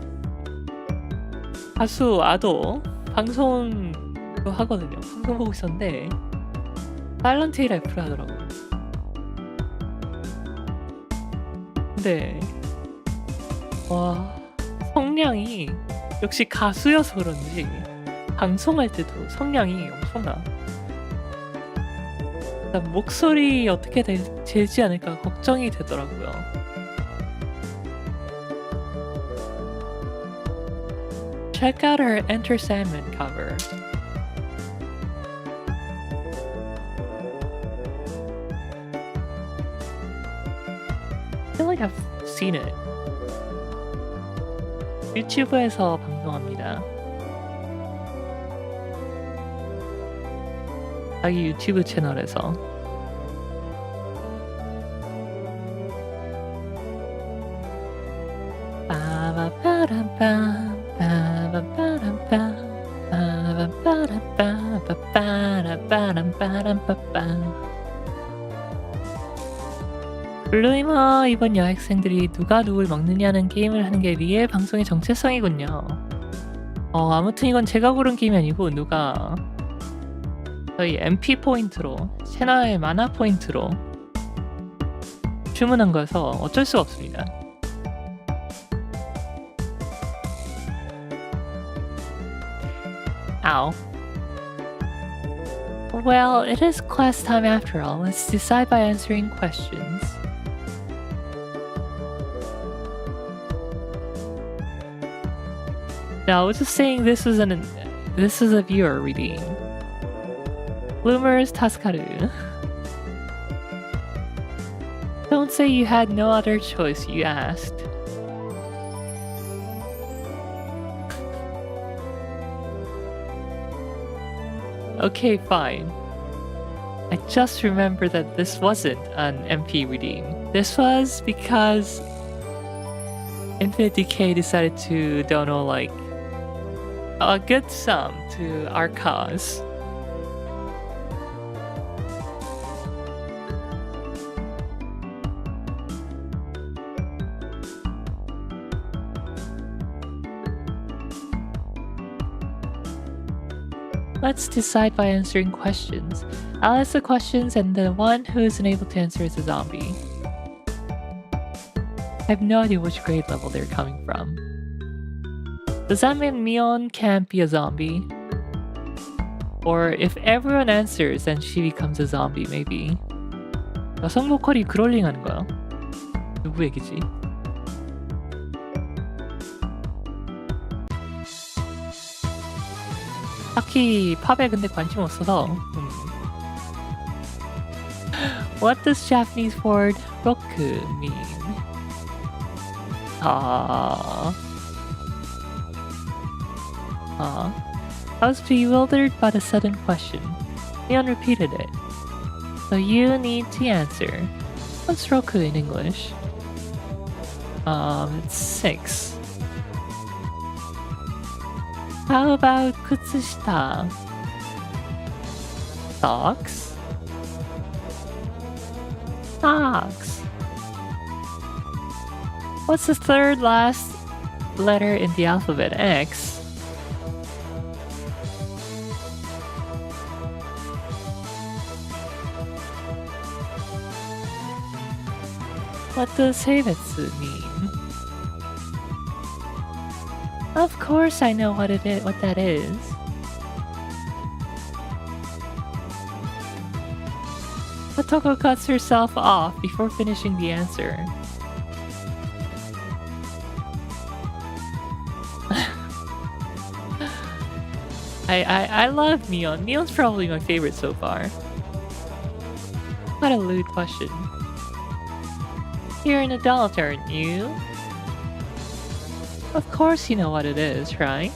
가수 아도 방송도 하거든요. 방송 보고 있었는데 사일런트 힐 F를 하더라고요. 근데 와 성량이 역시 가수여서 그런지 방송할 때도 성량이 엄청나. 목소리 어떻게 되지 않을까 걱정이 되더라고요. Check out her Enter Sandman cover. I feel like I've seen it. 유튜브에서 방송합니다. 자기 유튜브 채널에서. 블루이머, 이번 여학생들이 누가 누굴 먹느냐는 게임을 하는 게 리엘 방송의 정체성이군요. 아무튼 이건 제가 고른 게임이 아니고 누가 저희 MP 포인트로 채널 만화 포인트로 주문한 거여서 어쩔 수가 없습니다. Ow. Well, it is class time after all. Let's decide by answering questions. No, I was just saying this is a viewer reading. Bloomers Tasukaru. Don't say you had no other choice, you asked. Okay, fine. I just remember that this wasn't an MP redeem. This was because Infinite Decay decided to dono like a good sum to our cause. Let's decide by answering questions. I'll ask the questions and the one who is unable to answer is a zombie. I have no idea which grade level they're coming from. Does that mean Mion can't be a zombie? Or if everyone answers, then she becomes a zombie, maybe. 여성 보컬이 그롤링 하는 거야? 누구 얘기지? 딱히 팝에 근데 관심 없어서. What does Japanese word roku mean? I was bewildered by the sudden question. Leon repeated it. So you need to answer. What's roku in English? It's 6. How about kutsushita? Socks? Socks. What's the third last letter in the alphabet? X. What does heibetsu mean? Of course I know what that is. Satoko cuts herself off before finishing the answer. I love Mion. Mion's probably my favorite so far. What a lewd question. You're an adult, aren't you? Of course you know what it is, right?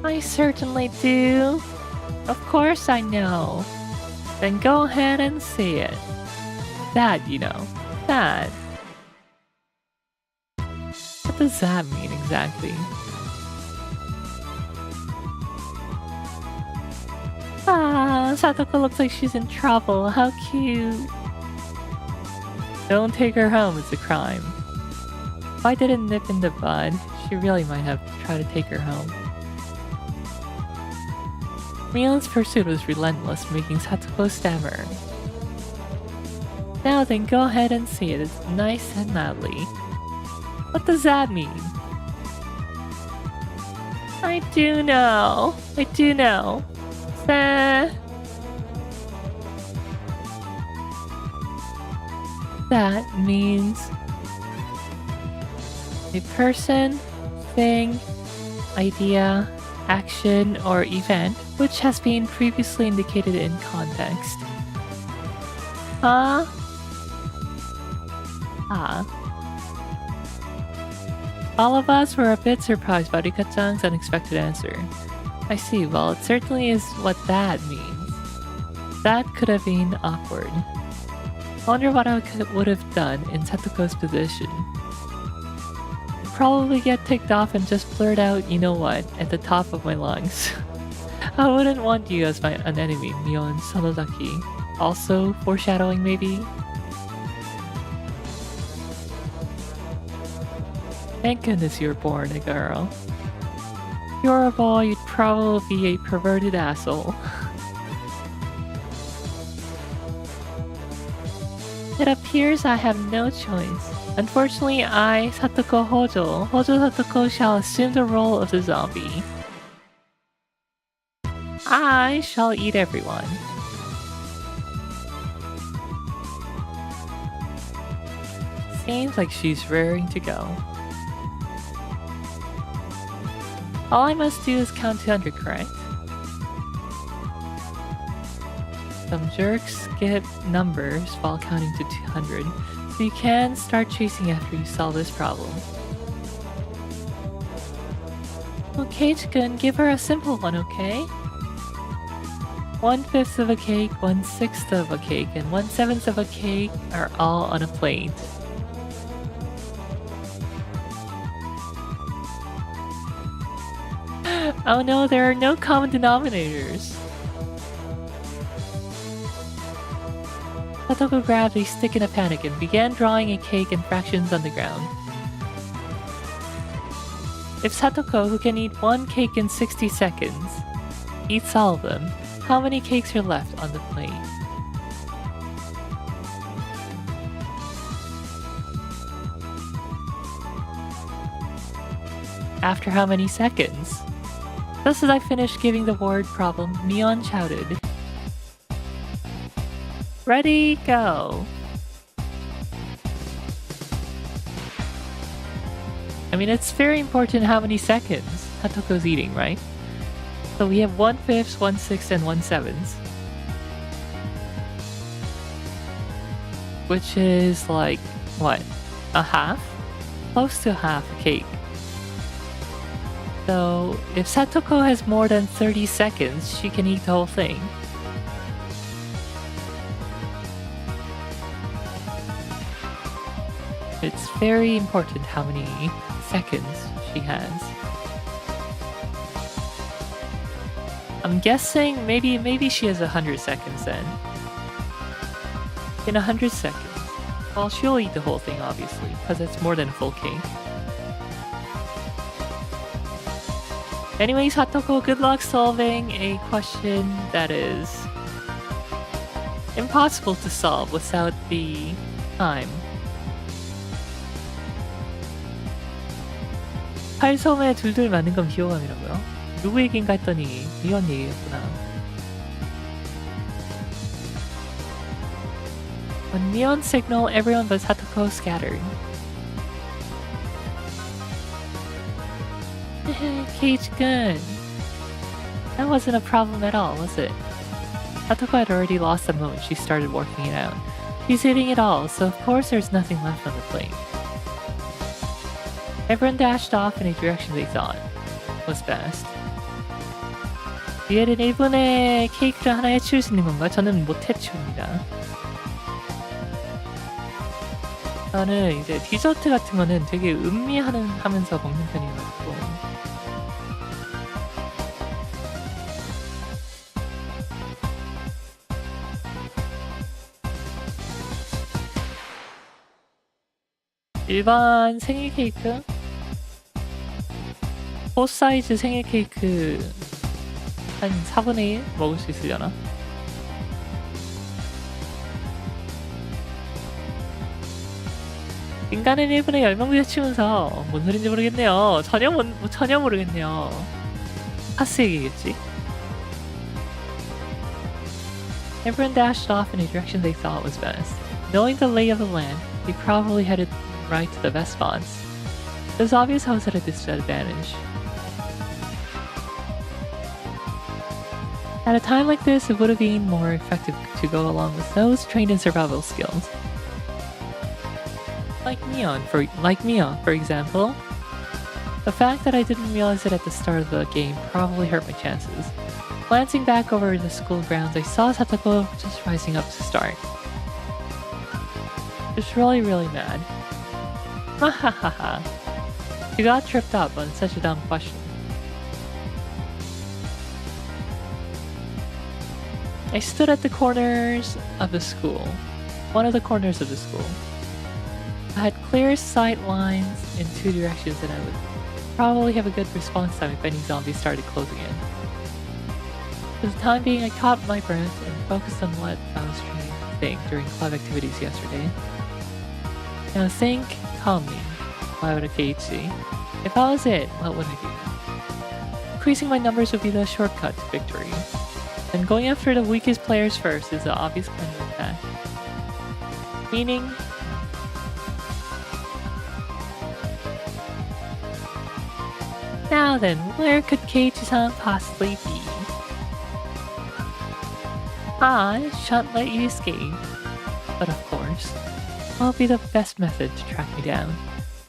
I certainly do. Of course I know. Then go ahead and say it. That, you know. That. What does that mean exactly? Ah, Satoko looks like she's in trouble. How cute. Don't take her home, it's a crime. If I didn't nip in the bud, she really might have tried to take her home. Mion's pursuit was relentless, making Satoko stammer. Now then, go ahead and say it. It's nice and loudly. What does that mean? I do know. I do know. That means a person, thing, idea, action, or event which has been previously indicated in context. Huh? Ah. All of us were a bit surprised by Rika-chan's unexpected answer. I see, well, it certainly is what that means. That could have been awkward. I wonder what I would have done in Satoko's position. Probably get ticked off and just blurt out, you know what, at the top of my lungs. I wouldn't want you as an enemy, Mion Sonozaki. Also, foreshadowing maybe? Thank goodness you were born a girl. If you were a boy, you'd probably be a perverted asshole. It appears I have no choice. Unfortunately, I, Satoko Hojo Satoko, shall assume the role of the zombie. I shall eat everyone. Seems like she's raring to go. All I must do is count to 100, correct? Some jerks skip numbers while counting to 200, so you can start chasing after you solve this problem. Okay, Ch1, give her a simple one, okay? 1/5 of a cake, 1/6 of a cake, and 1/7 of a cake are all on a plate. Oh no, there are no common denominators. Satoko grabbed a stick in a panic and began drawing a cake in fractions on the ground. If Satoko, who can eat one cake in 60 seconds, eats all of them, how many cakes are left on the plate? After how many seconds? Just as I finished giving the word problem, Neon shouted, "Ready, go!" I mean, it's very important how many seconds Satoko's eating, right? So we have 1/5, 1/6, and 1/7. Which is like, what? A half? Close to half a cake. So, if Satoko has more than 30 seconds, she can eat the whole thing. It's very important how many seconds she has. I'm guessing maybe she has 100 seconds then. In 100 seconds. Well, she'll eat the whole thing, obviously, because it's more than a full cake. Anyways, Hatoko, good luck solving a question that is impossible to solve without the time. 팔섬에 둘둘 맞는 건 비호감이라고요? 누구 얘기인가 했더니 리언 얘기였구나. When neon signal, everyone but Satoko scattered. Cage good. That wasn't a problem at all, was it? Satoko had already lost the moment she started working it out. She's eating it all, so of course there's nothing left on the plate. Everyone dashed off in a direction they thought was best. 리엘은 1분에 케이크를 하나 해치울 수 있는 건가? 저는 못 해치웁니다. 저는 이제 디저트 같은 거는 되게 음미하면서 먹는 편이어서 일반 생일 케이크? 포 사이즈 생일 케이크 한 4분의 1 먹을 수 있으려나? 인간은 1분에 10명 부딪히면서 뭔 소린지 모르겠네요. 전혀 모르겠네요. 파스 얘기겠지? Everyone dashed off in a direction they thought was best. Knowing the lay of the land, they probably headed right to the best spots. It was obvious I was at a disadvantage. At a time like this, it would have been more effective to go along with those trained in survival skills. Like Neon, for example. The fact that I didn't realize it at the start of the game probably hurt my chances. Glancing back over the school grounds, I saw Satoko just rising up to start. Just really mad. Mahahaha. She got tripped up on such a dumb question. I stood at the corners of the school. One of the corners of the school. I had clear sight lines in two directions and I would probably have a good response time if any zombies started closing in. For the time being, I caught my breath and focused on what I was trying to think during club activities yesterday. Now think calmly, Higurashi. If I was it, what would I do? Increasing my numbers would be the shortcut to victory. And going after the weakest players first is the obvious plan of attack. Meaning, Now then, where could Keiichi-san possibly be? I shan't let you escape. But of course, what will be the best method to track me down?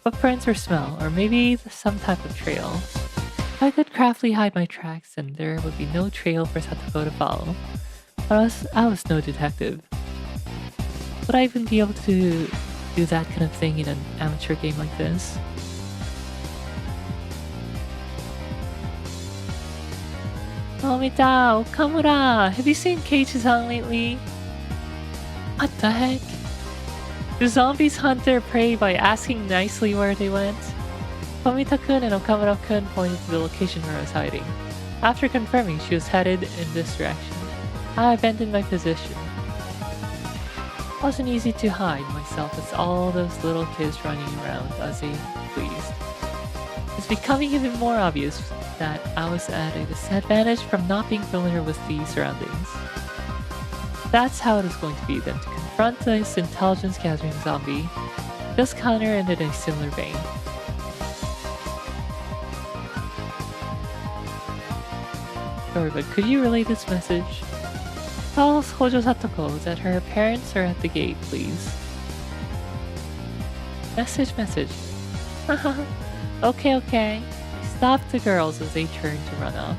Footprints or smell, or maybe some type of trail. If I could craftily hide my tracks, then there would be no trail for Satoko to follow. But I was no detective. Would I even be able to do that kind of thing in an amateur game like this? Omita, Okamura, have you seen Keiichi-san lately? What the heck? Do zombies hunt their prey by asking nicely where they went? Tomita-kun and Okamura-kun pointed to the location where I was hiding. After confirming she was headed in this direction, I abandoned my position. It wasn't easy to hide myself as all those little kids running around as they pleased. It's becoming even more obvious that I was at a disadvantage from not being familiar with the surroundings. That's how it is going to be then, to confront this intelligence-gathering zombie. This counter ended in a similar vein. Sorry, but could you relay this message? Tell Hojo Satoko that her parents are at the gate, please. Message. Okay. I stopped the girls as they turned to run off.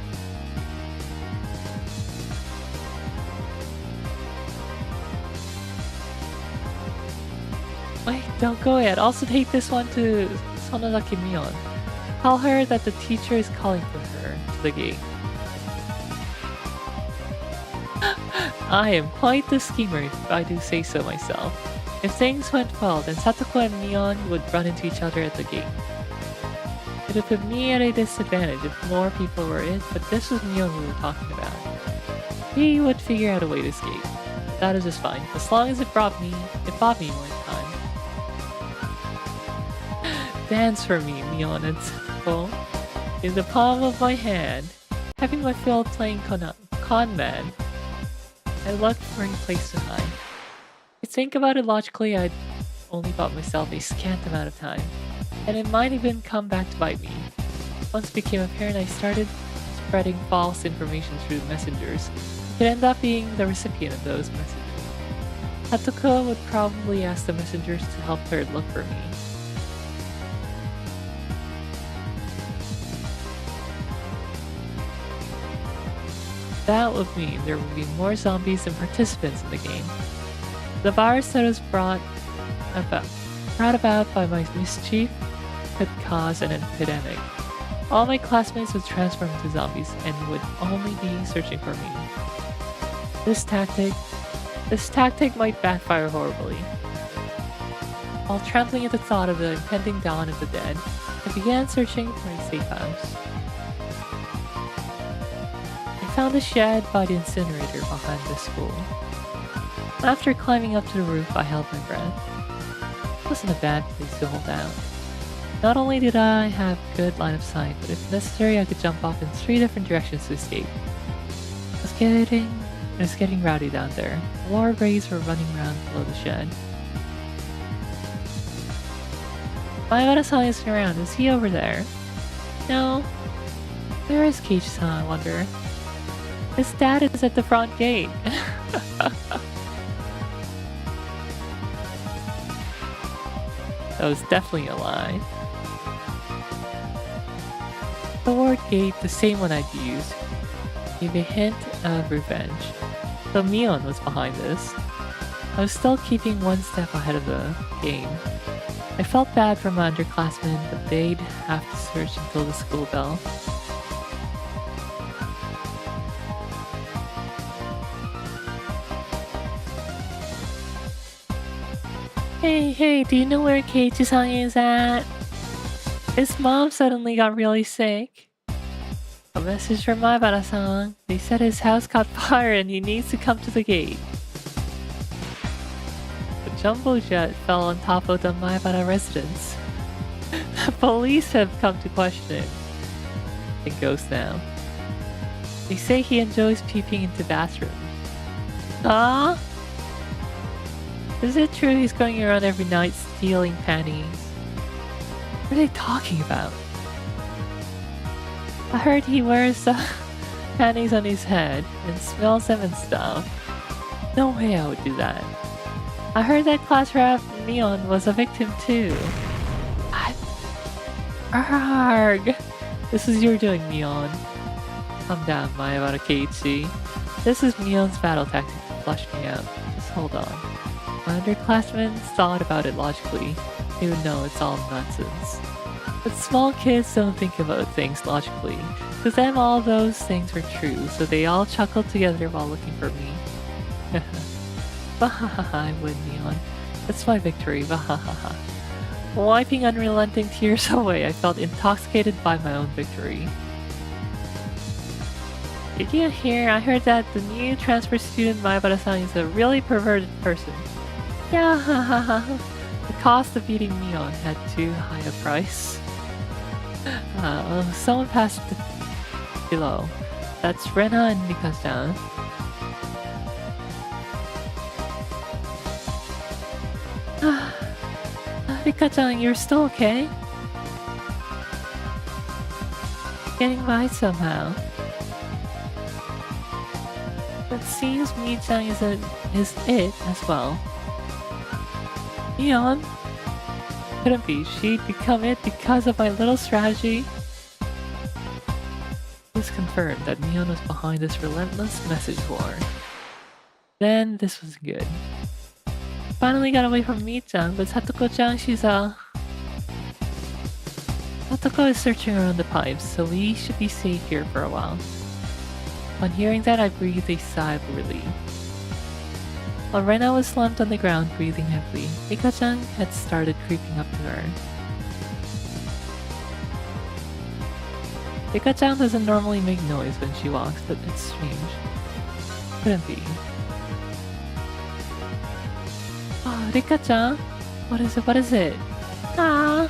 Wait, don't go yet. Also take this one to Sonozaki Mion. Tell her that the teacher is calling for her to the gate. I am quite the schemer if I do say so myself. If things went well, then Satoko and Mion would run into each other at the gate. It would put me at a disadvantage if more people were in, but this was Mion we were talking about. He would figure out a way to escape. That is just fine, as long as it bought me more time. Dance for me, Mion and Satoko. In the palm of my hand, having my fill playing con man, I looked for a place to hide. If you think about it logically, I'd only bought myself a scant amount of time, and it might even come back to bite me. Once it became apparent, I started spreading false information through messengers. I could end up being the recipient of those messages. Satoko would probably ask the messengers to help her look for me. That would mean there would be more zombies than participants in the game. The virus that was brought about by my mischief could cause an epidemic. All my classmates would transform into zombies and would only be searching for me. This tactic might backfire horribly. While trembling at the thought of the impending dawn of the dead, I began searching for a safe house. I found a shed by the incinerator behind the school. After climbing up to the roof, I held my breath. It wasn't a bad place to hold out. Not only did I have good line of sight, but if necessary I could jump off in 3 different directions to escape. It was getting rowdy down there. More rays were running around below the shed. Maibara-san isn't around. Is he over there? No. Where is Keiichi-san, I wonder? His dad is at the front gate. That was definitely a lie. The word gate, the same one I'd used, gave a hint of revenge. So Mion was behind this. I was still keeping one step ahead of the game. I felt bad for my underclassmen, but they'd have to search until the school bell. Hey, do you know where Keiichi-san is at? His mom suddenly got really sick. A message from Maibara-san. They said his house caught fire and he needs to come to the gate. The jumbo jet fell on top of the Maibara residence. The police have come to question him. It goes now. They say he enjoys peeping into bathrooms. Huh? Is it true he's going around every night stealing panties? What are they talking about? I heard he wears panties on his head and smells them and stuff. No way I would do that. I heard that class rep Neon was a victim too. What? Arg! This is your doing, Neon. Calm down, Mayabara Keiichi. This is Neon's battle tactic to flush me out. Just hold on. My underclassmen thought about it logically, even though it's all nonsense. But small kids don't think about things logically. To them, all those things were true, so they all chuckled together while looking for me. Bahahaha, I win, Neon. That's my victory, bahahaha. Wiping unrelenting tears away, I felt intoxicated by my own victory. Did you hear? I heard that the new transfer student Maibara-san is a really perverted person. Yeah, hahaha. The cost of beating Neon had too high a price. Someone passed below. That's Rena and Mika-chan. Mika-chan, you're still okay? Getting by somehow. It seems Mi-chan is it as well. Neon? Couldn't be. She'd become it because of my little strategy. This confirmed that Neon was behind this relentless message war. Then this was good. Finally got away from Mi-chan, but Satoko-chan, Satoko is searching around the pipes, so we should be safe here for a while. On hearing that, I breathed a sigh of relief. While Rena was slumped on the ground, breathing heavily, Mika-chan had started creeping up to her. Mika-chan doesn't normally make noise when she walks, but it's strange. Couldn't be. Oh, Rika-chan? What is it? What is it? Ah!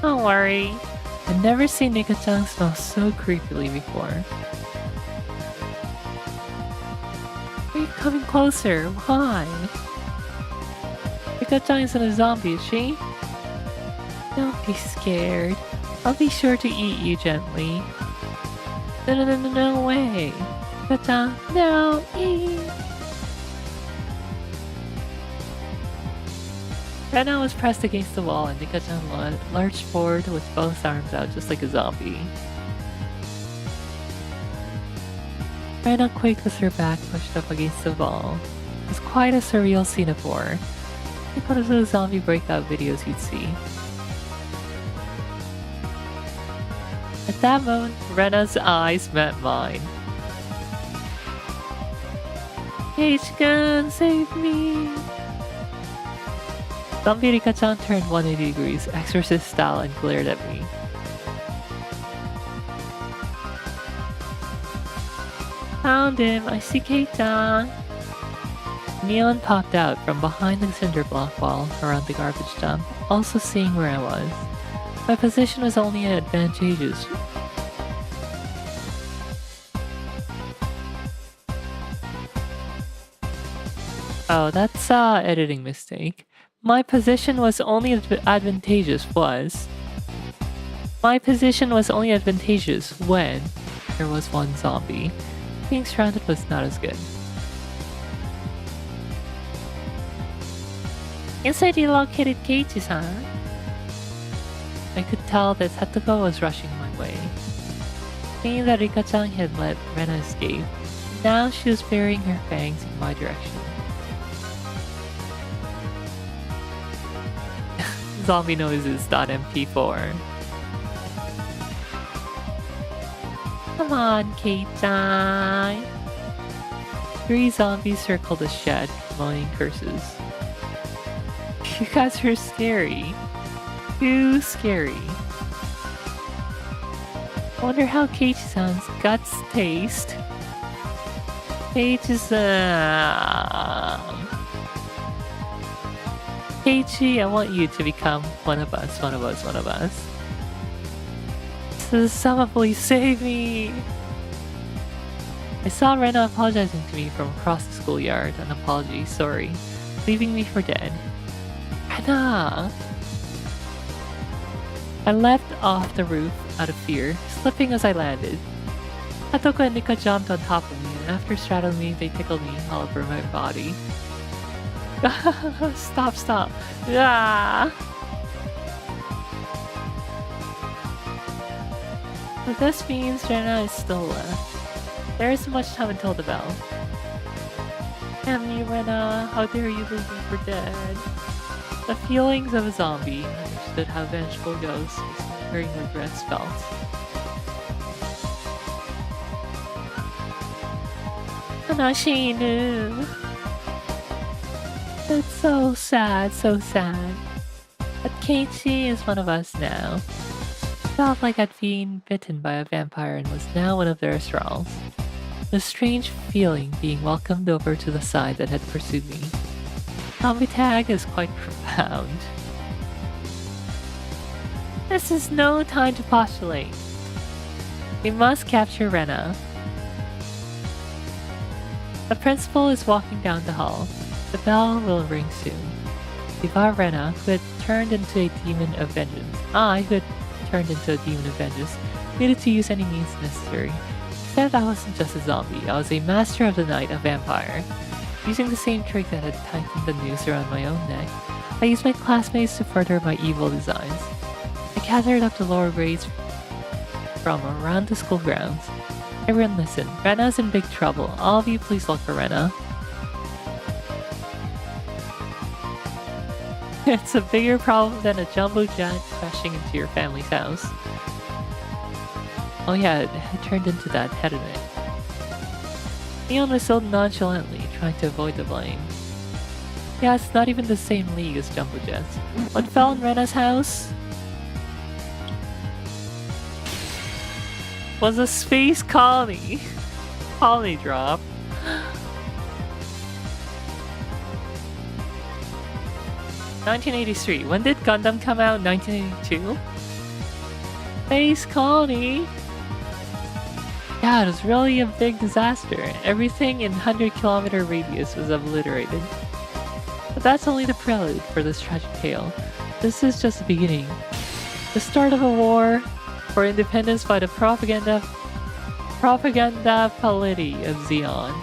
Don't worry. I've never seen Rika-chan smell so creepily before. Are you coming closer? Why? Rika-chan isn't a zombie, is she? Don't be scared. I'll be sure to eat you gently. No way. Rika-chan, no, eat. Rena was pressed against the wall and Mika-chan lurched forward with both arms out just like a zombie. Rena quaked with her back pushed up against the wall. It was quite a surreal scene of horror. Like one of those zombie breakout videos you'd see. At that moment, Rena's eyes met mine. H-gun, save me! Zombie Rika-chan turned 180 degrees, exorcist style, and glared at me. Found him! I see Kei-chan! Neon popped out from behind the cinder block wall around the garbage dump, also seeing where I was. My position was only advantageous. Oh, that's editing mistake. My position was only advantageous My position was only advantageous when there was one zombie. Being surrounded was not as good. Inside you located Keiichi-san. I could tell that Satoko was rushing my way. Seeing that Rika-chan had let Rena escape, now she was burying her fangs in my direction. Zombie noises.mp4. Come on, Kei-chan. 3 zombies circled the shed, moaning curses. You guys are scary. Too scary. I wonder how Keiichi-san's guts taste. Keiichi, I want you to become one of us. Someone please save me! I saw Rena apologizing to me from across the schoolyard. An apology, sorry. Leaving me for dead. Rena! I leapt off the roof out of fear, slipping as I landed. Hatoko and Nika jumped on top of me, and after straddling me, they tickled me all over my body. Stop. Ah! But this means Rena is still left. There isn't much time until the bell. Damn you, Rena. How dare you leave me for dead? The feelings of a zombie understood how vengeful ghosts was hearing regrets felt. Hanashinu. It's so sad. But Keiichi is one of us now. Felt like I'd been bitten by a vampire and was now one of their thralls. A strange feeling being welcomed over to the side that had pursued me. Zombie tag is quite profound. This is no time to postulate. We must capture Rena. The principal is walking down the hall. The bell will ring soon. Devour Rena, who had turned into a demon of vengeance. Needed to use any means necessary. Except I wasn't just a zombie, I was a master of the night, a vampire. Using the same trick that had tightened the noose around my own neck, I used my classmates to further my evil designs. I gathered up the lower grades from around the school grounds. Everyone listen, Rena's in big trouble. All of you please look for Rena. It's a bigger problem than a jumbo jet crashing into your family's house. Oh yeah, it turned into that, hadn't it? Leon was so nonchalantly trying to avoid the blame. Yeah, it's not even the same league as jumbo jets. What fell in Rena's house was a space colony. Colony drop. (1983). When did Gundam come out? 1982? Space colony? Yeah, it was really a big disaster. Everything in 100-kilometer radius was obliterated. But that's only the prelude for this tragic tale. This is just the beginning. The start of a war for independence by the propaganda polity of Zeon.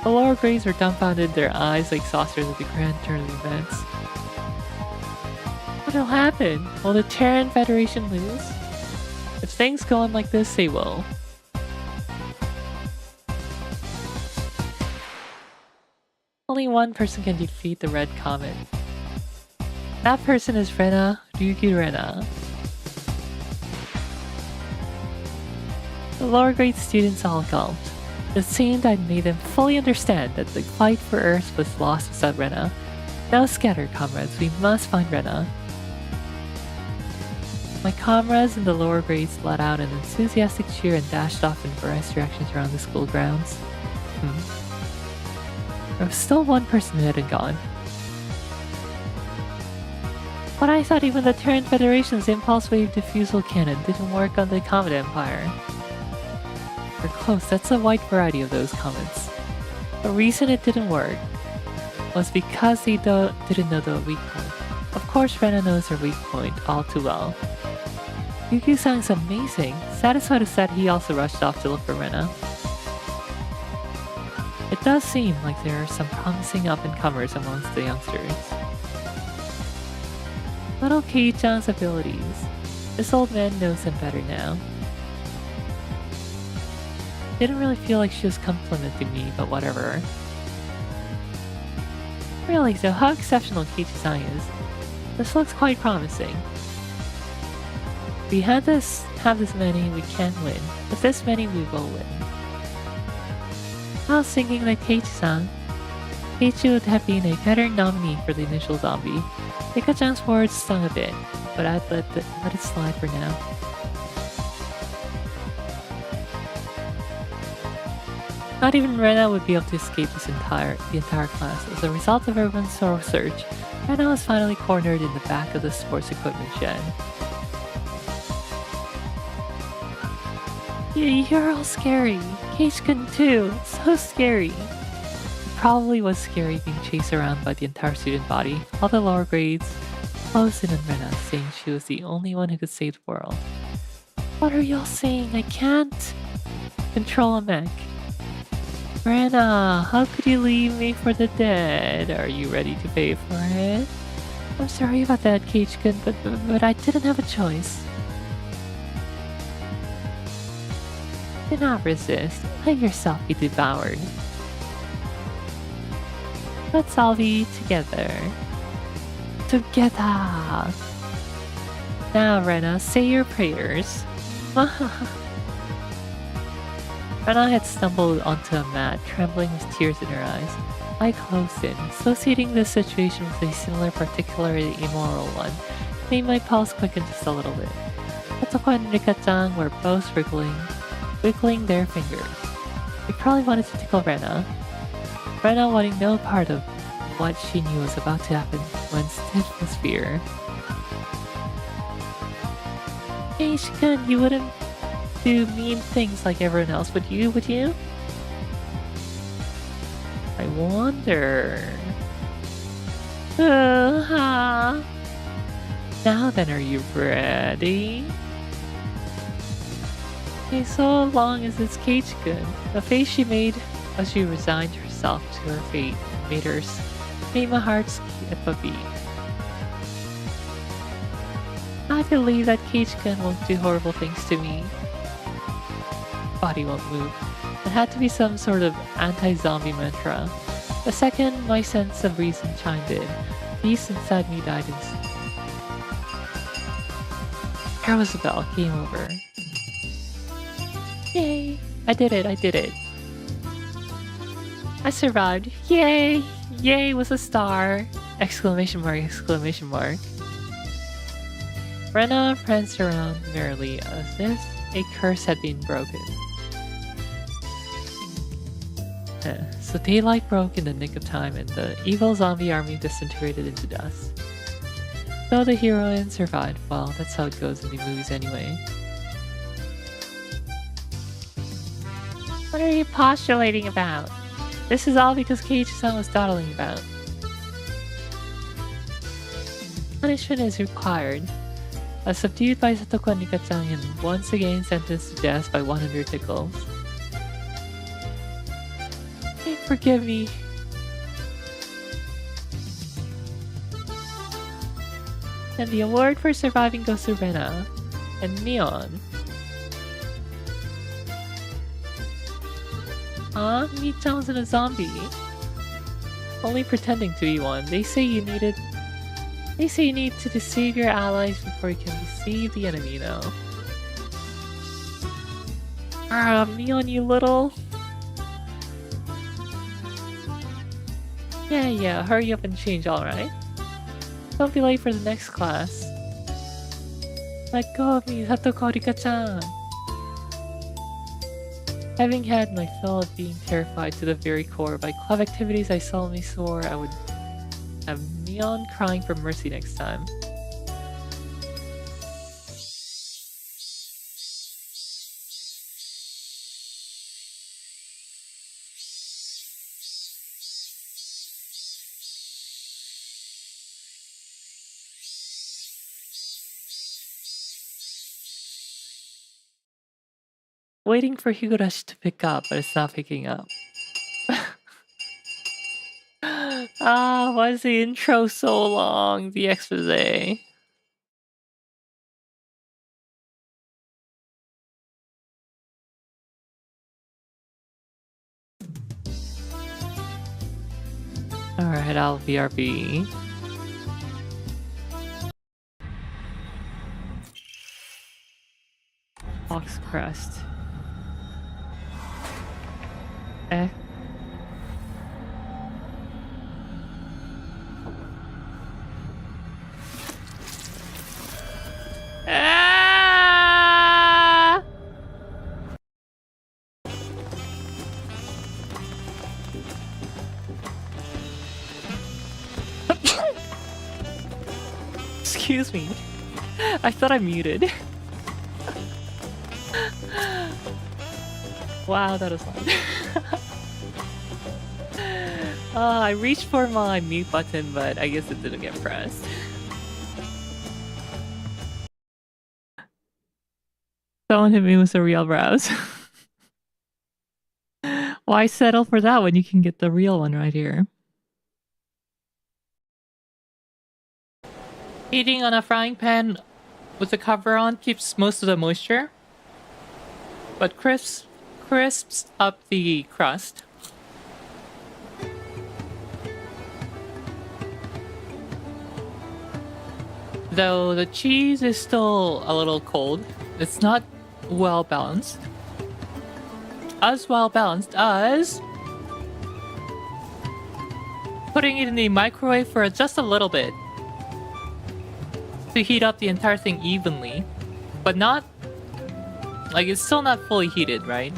The lower grades were dumbfounded, their eyes like saucers at the grand turn of events. What'll happen? Will the Terran Federation lose? If things go on like this, they will. Only one person can defeat the Red Comet. That person is Rena, Ryugi Rena. The lower grade students all gulped. It seemed I'd made them fully understand that the fight for Earth was lost without Rena. Now scatter, comrades, we must find Rena. My comrades in the lower grades let out an enthusiastic cheer and dashed off in various directions around the school grounds. There was still one person who hadn't gone. But I thought even the Terran Federation's impulse wave diffusal cannon didn't work on the Comet Empire. We're close, that's a wide variety of those comets. The reason it didn't work was because they didn't know the weak point. Of course, Rena knows her weak point all too well. Yuki sounds amazing. Satisfied with that, he also rushed off to look for Rena. It does seem like there are some promising up-and-comers amongst the youngsters. Little Kei-chan's abilities. This old man knows them better now. Didn't really feel like she was complimenting me, but whatever. Really, so how exceptional Keiichi-san is. This looks quite promising. We have this many, we can win. With this many, we will win. I was thinking that Keiichi-san. Keiichi would have been a better nominee for the initial zombie. Nika-chan's words stung a bit, but I'd let it slide for now. Not even Rena would be able to escape the entire class. As a result of everyone's thorough search, Rena was finally cornered in the back of the sports equipment shed. You're all scary. Keiichi-kun too. So scary. It probably was scary being chased around by the entire student body. All the lower grades closed in on Rena, saying she was the only one who could save the world. What are y'all saying? I can't control a mech. Rena, how could you leave me for the dead? Are you ready to pay for it? I'm sorry about that, Cage-kun, but I didn't have a choice. Do not resist. Let yourself be devoured. Let's all be together. Together! Now, Rena, say your prayers. Rena had stumbled onto a mat, trembling with tears in her eyes. I closed in, associating this situation with a similar, particularly immoral one, made my pulse quicken just a little bit. Satoko and Rika-chan were both wiggling their fingers. They probably wanted to tickle Rena. Rena wanting no part of what she knew was about to happen, went stiff with fear. Hey, Shikun, you wouldn't do mean things like everyone else, would you? I wonder... Now then, are you ready? Okay, so long as it's Cage-kun. The face she made as she resigned herself to her fate made my heart skip a beat. I believe that Cage-kun won't do horrible things to me. Body won't move. It had to be some sort of anti-zombie mantra. The second my sense of reason chimed in, peace inside me died instantly. There was a bell. Game over. Yay! I did it! I survived. Yay! Yay with a star! Exclamation mark! Rena pranced around merrily as if a curse had been broken. So daylight broke in the nick of time and the evil zombie army disintegrated into dust. Though the heroine survived, well, that's how it goes in the movies anyway. What are you postulating about? This is all because Cage-san was dawdling about. Punishment is required. Subdued by Satoko and Nika-chan and once again sentenced to death by 100 tickles. Hey, forgive me. And the award for surviving goes to Rena and Neon. Mi-chan wasn't a zombie. Only pretending to be one. They say you need to deceive your allies before you can deceive the enemy, you know. Neon, you little... Yeah, hurry up and change, alright? Don't be late for the next class. Let go of me, Satoko Rika-chan! Having had my fill of being terrified to the very core by club activities, I solemnly swore I would have Neon crying for mercy next time. Waiting for Higurashi to pick up, but it's not picking up. Why is the intro so long? The expose. Alright, I'll BRB. Fox Crest. Excuse me. I thought I muted. Wow, that was loud. I reached for my mute button, but I guess it didn't get pressed. Don't hit me with the real brows. Why settle for that when you can get the real one right here? Heating on a frying pan with the cover on keeps most of the moisture, but crisps up the crust. Though the cheese is still a little cold, it's not well balanced. As well balanced as putting it in the microwave for just a little bit to heat up the entire thing evenly, but not like it's still not fully heated, right?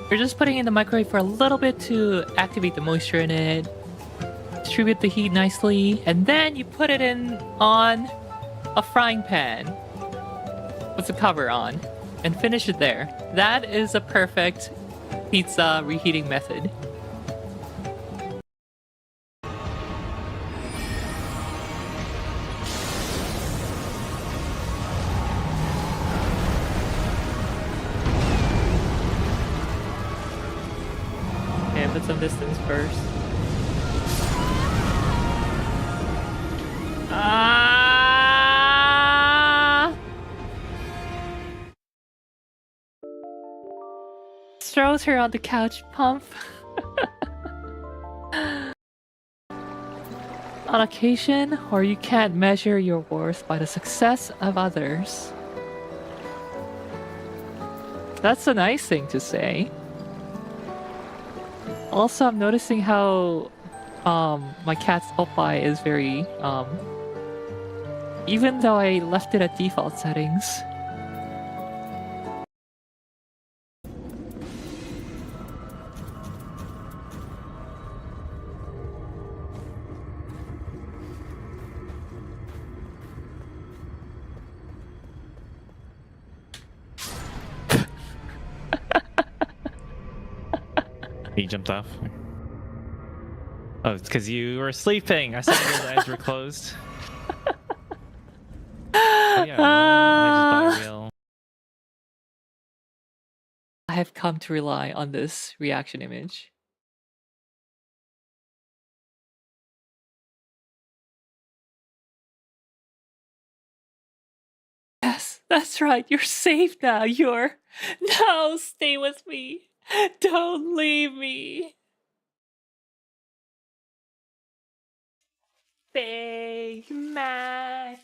You're just putting it in the microwave for a little bit to activate the moisture in it, distribute the heat nicely, and then you put it in on a frying pan with the cover on and finish it there. That is a perfect pizza reheating method. Okay, put some distance first. Throws her on the couch, pump. On occasion, or you can't measure your worth by the success of others. That's a nice thing to say. Also, I'm noticing how my cat's oppai is very even though I left it at default settings. He jumped off. Oh, it's because you were sleeping. I saw your eyes were closed. Oh, yeah, I just bought real. I have come to rely on this reaction image. Yes, that's right. You're safe now. No, stay with me. Don't leave me. Big Mac.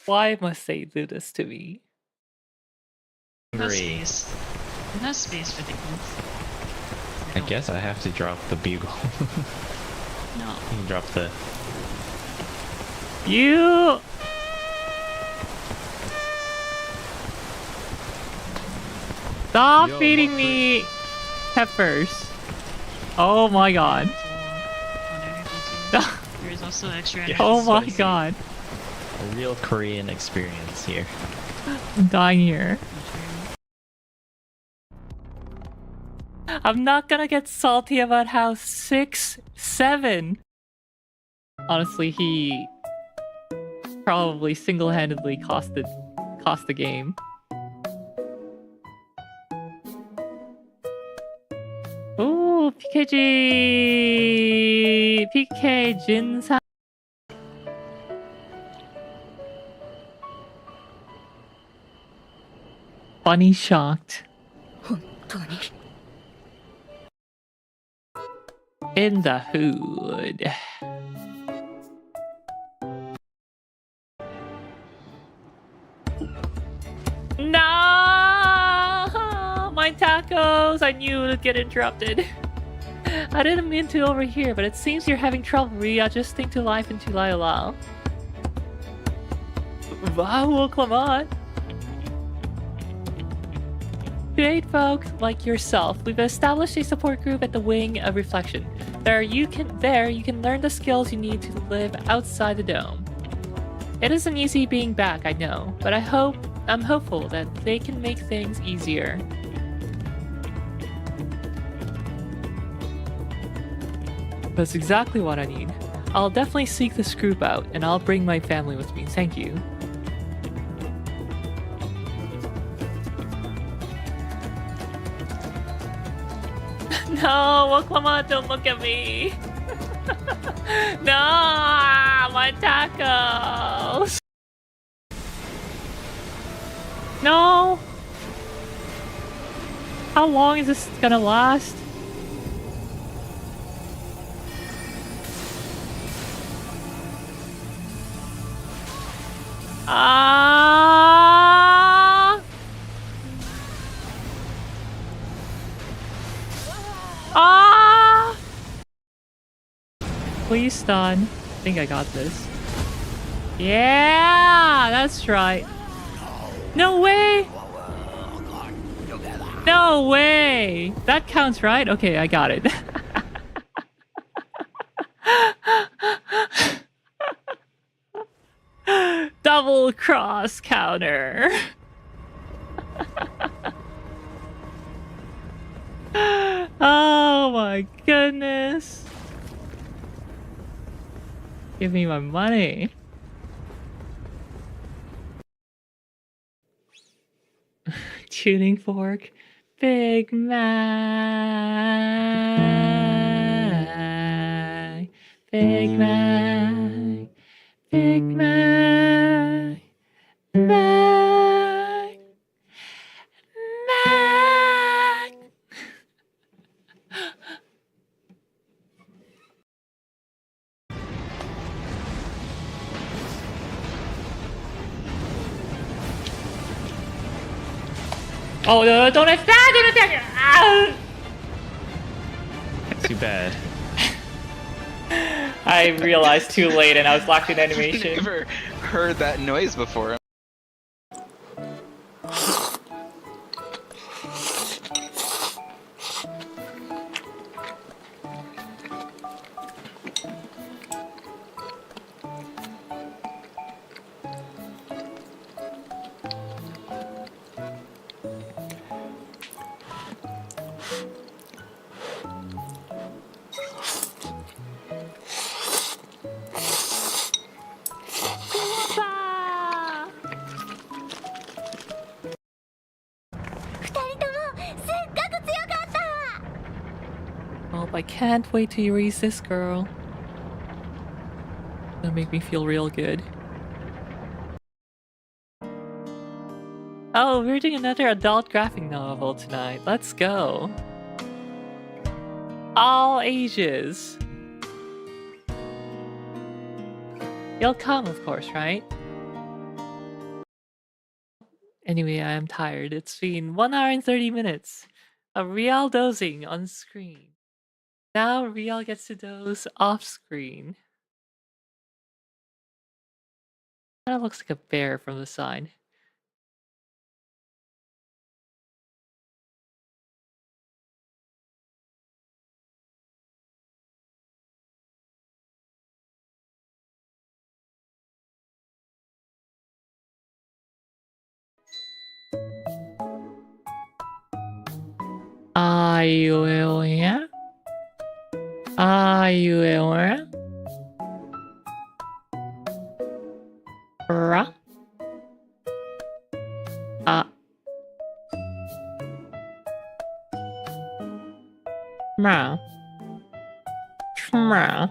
Why must they do this to me? No Hungry. space. No space for the kids. I guess I have to drop the bugle. No. You can drop the. You. Stop feeding me peppers. Oh my god. There is also extra energy. Oh my spicy. god. A real Korean experience here. I'm dying here. I'm not gonna get salty about how 6-7. Honestly, he probably single-handedly cost the game. Ooh, PK Jinsa. Bunny shocked. In the hood. No! My tacos! I knew it would get interrupted. I didn't mean to overhear, but it seems you're having trouble readjusting to life in Tulaiolao. Wow, come on. Great folk like yourself, we've established a support group at the Wing of Reflection. There you can learn the skills you need to live outside the dome. It isn't easy being back, I know, but I'm hopeful that they can make things easier. That's exactly what I need. I'll definitely seek this group out, and I'll bring my family with me. Thank you. No, Oklahoma, don't look at me. No, my tacos. No. How long is this gonna last? Ah! Ah! Please stun. I think I got this. Yeah, that's right. No way! No way! That counts, right? Okay, I got it. Double cross counter. Oh my goodness. Give me my money. Tuning fork. Big Mac. Big Mac. Big Mac. Mac. Mac. Oh no, don't attack! Don't attack! Ah! Too bad. I realized too late and I was locked in I've animation. never heard that noise before. Oh, I can't wait to erase this girl. That'll make me feel real good. Oh, we're doing another adult graphic novel tonight. Let's go. All ages. You'll come, of course, right? Anyway, I am tired. It's been 1 hour and 30 minutes of Rial dozing on screen. Now Rial gets to doze off screen. Kinda looks like a bear from the side. Are you aware? Are you aware? Ra? Meow. Meow.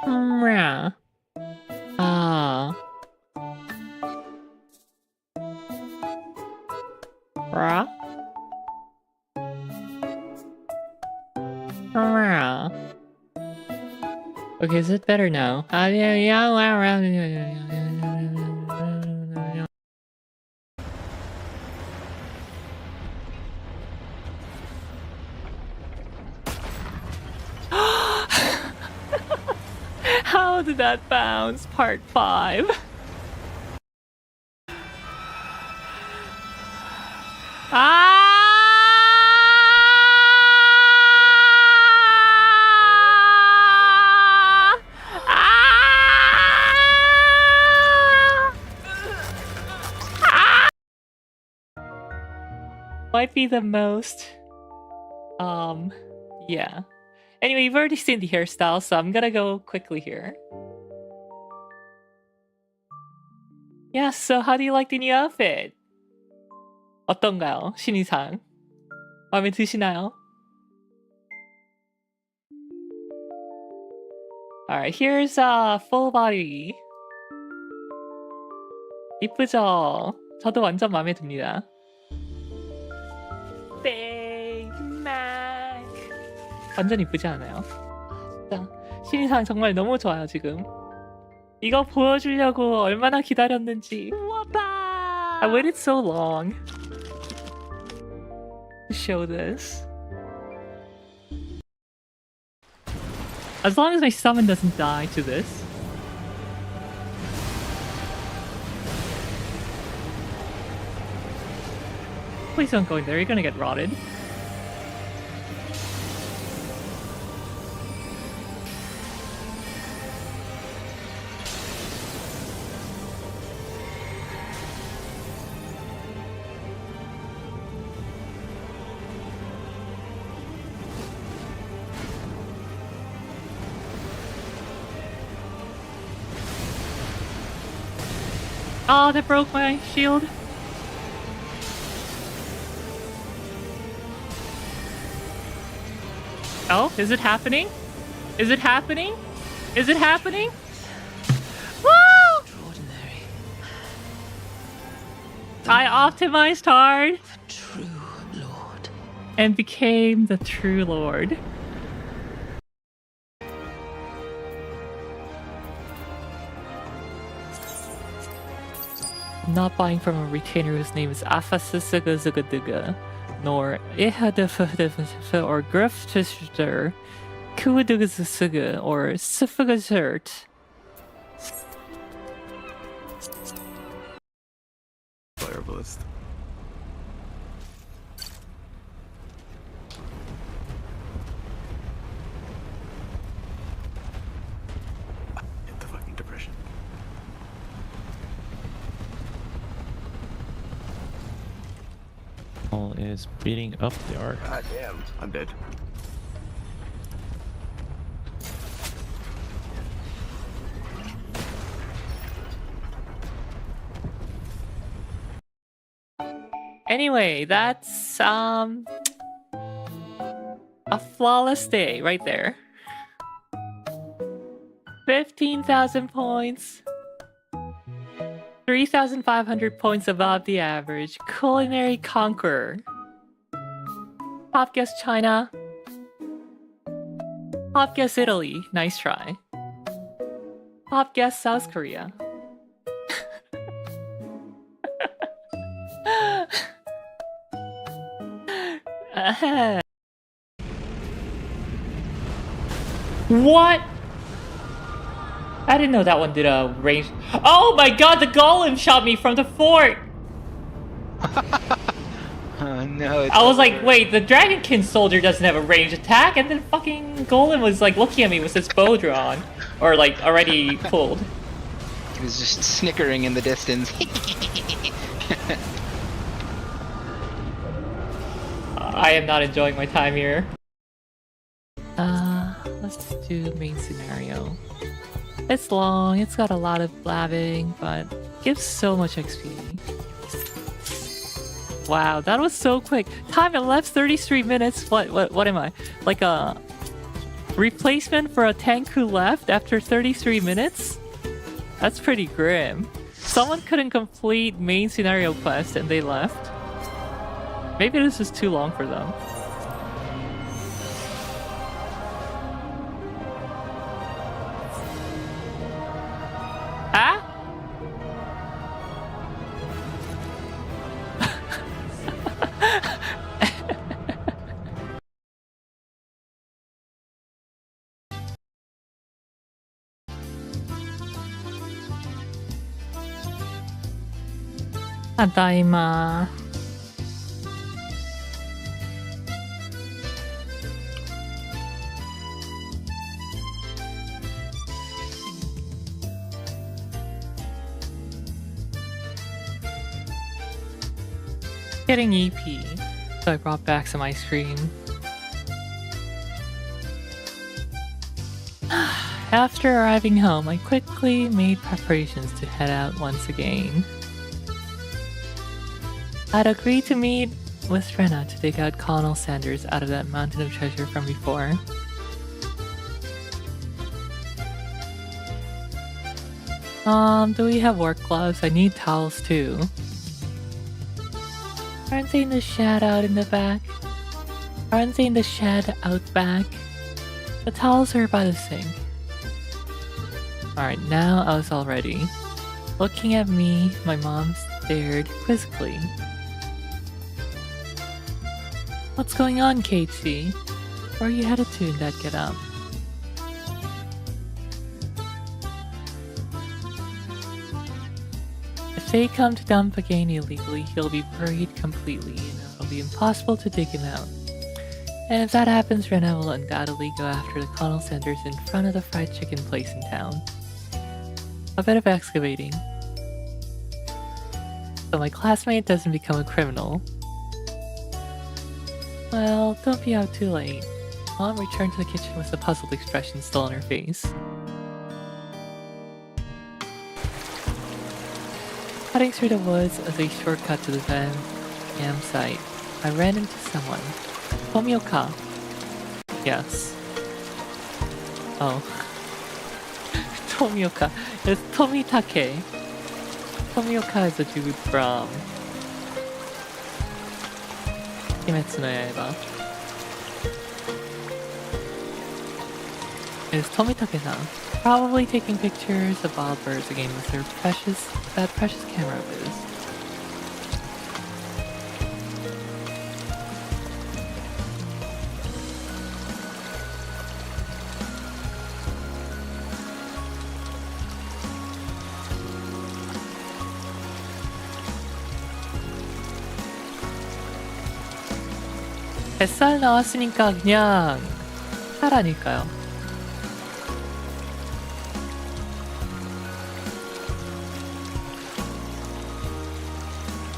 Meow. Ah. Ra? Meow. Okay, is it better now? How did that bounce? Part 5. Might be the most yeah. Anyway, you've already seen the hairstyle, so I'm gonna go quickly here. Yeah, so how do you like the new outfit? 어떤가요? 신이상 마음에 드시나요? Alright, here's a full body. 이쁘죠? 저도 완전 마음에 듭니다. 베이맥 완전 이쁘지 않아요? 진짜 신이상 정말 너무 좋아요 지금. 이거 보여주려고 얼마나 기다렸는지. I waited so long to show this. As long as my summon doesn't die to this. Please don't go in there, you're gonna get rotted. Oh, that broke my shield. Oh, is it happening? Is it happening? Is it happening? Woo! Extraordinary. I optimized hard The true Lord. and became the true lord. I'm not buying from a retainer whose name is Afasisugazugaduga, nor Ihadafadafasa or Gruftister, Kuadugasuga or Sifugazert. Firebalist. Get the fucking depression. All is beating up the arc. God damn. I'm dead. Anyway, that's a flawless day right there. 15,000 points. 3,500 points above the average. Culinary conqueror. Top guess China. Top guess Italy. Nice try. Top guess South Korea. What? I didn't know that one did a range. Oh my god, the golem shot me from the fort! Oh no, it's I was like, over. wait, the Dragonkin soldier doesn't have a range attack, and then fucking golem was like looking at me with his bow drawn. Or like already pulled. He was just snickering in the distance. I am not enjoying my time here. Let's do main scenario. It's long, it's got a lot of blabbing, but gives so much XP. Wow, that was so quick. Time elapsed 33 minutes. What am I? Like a replacement for a tank who left after 33 minutes? That's pretty grim. Someone couldn't complete main scenario quest and they left. Maybe this is too long for them. Ah? Tadaima. Getting EP, so I brought back some ice cream. After arriving home, I quickly made preparations to head out once again. I'd agreed to meet with Rena to dig out Colonel Sanders out of that mountain of treasure from before. Do we have work gloves? I need towels too. Aren't they in the shed out in the back? Aren't they in the shed out back? The towels are by the sink. Alright, now I was all ready. Looking at me, my mom stared quizzically. What's going on, Casey? Where are you headed to in that get up? If they come to dump again illegally, he'll be buried completely and it'll be impossible to dig him out. And if that happens, Rena will undoubtedly go after the Colonel Sanders in front of the fried chicken place in town. A bit of excavating. So my classmate doesn't become a criminal. Well, don't be out too late. Mom returned to the kitchen with a puzzled expression still on her face. Cutting through the woods as a shortcut to the Van Dam site, I ran into someone. Tomioka. Yes. Oh. Tomioka. It's Tomitake. Tomioka is a dude from Kimetsu no Yaiba. It's Tomitake-san. Probably taking pictures of wild birds again with her precious camera of his. 뱃살 나왔으니까 그냥 하라니까요.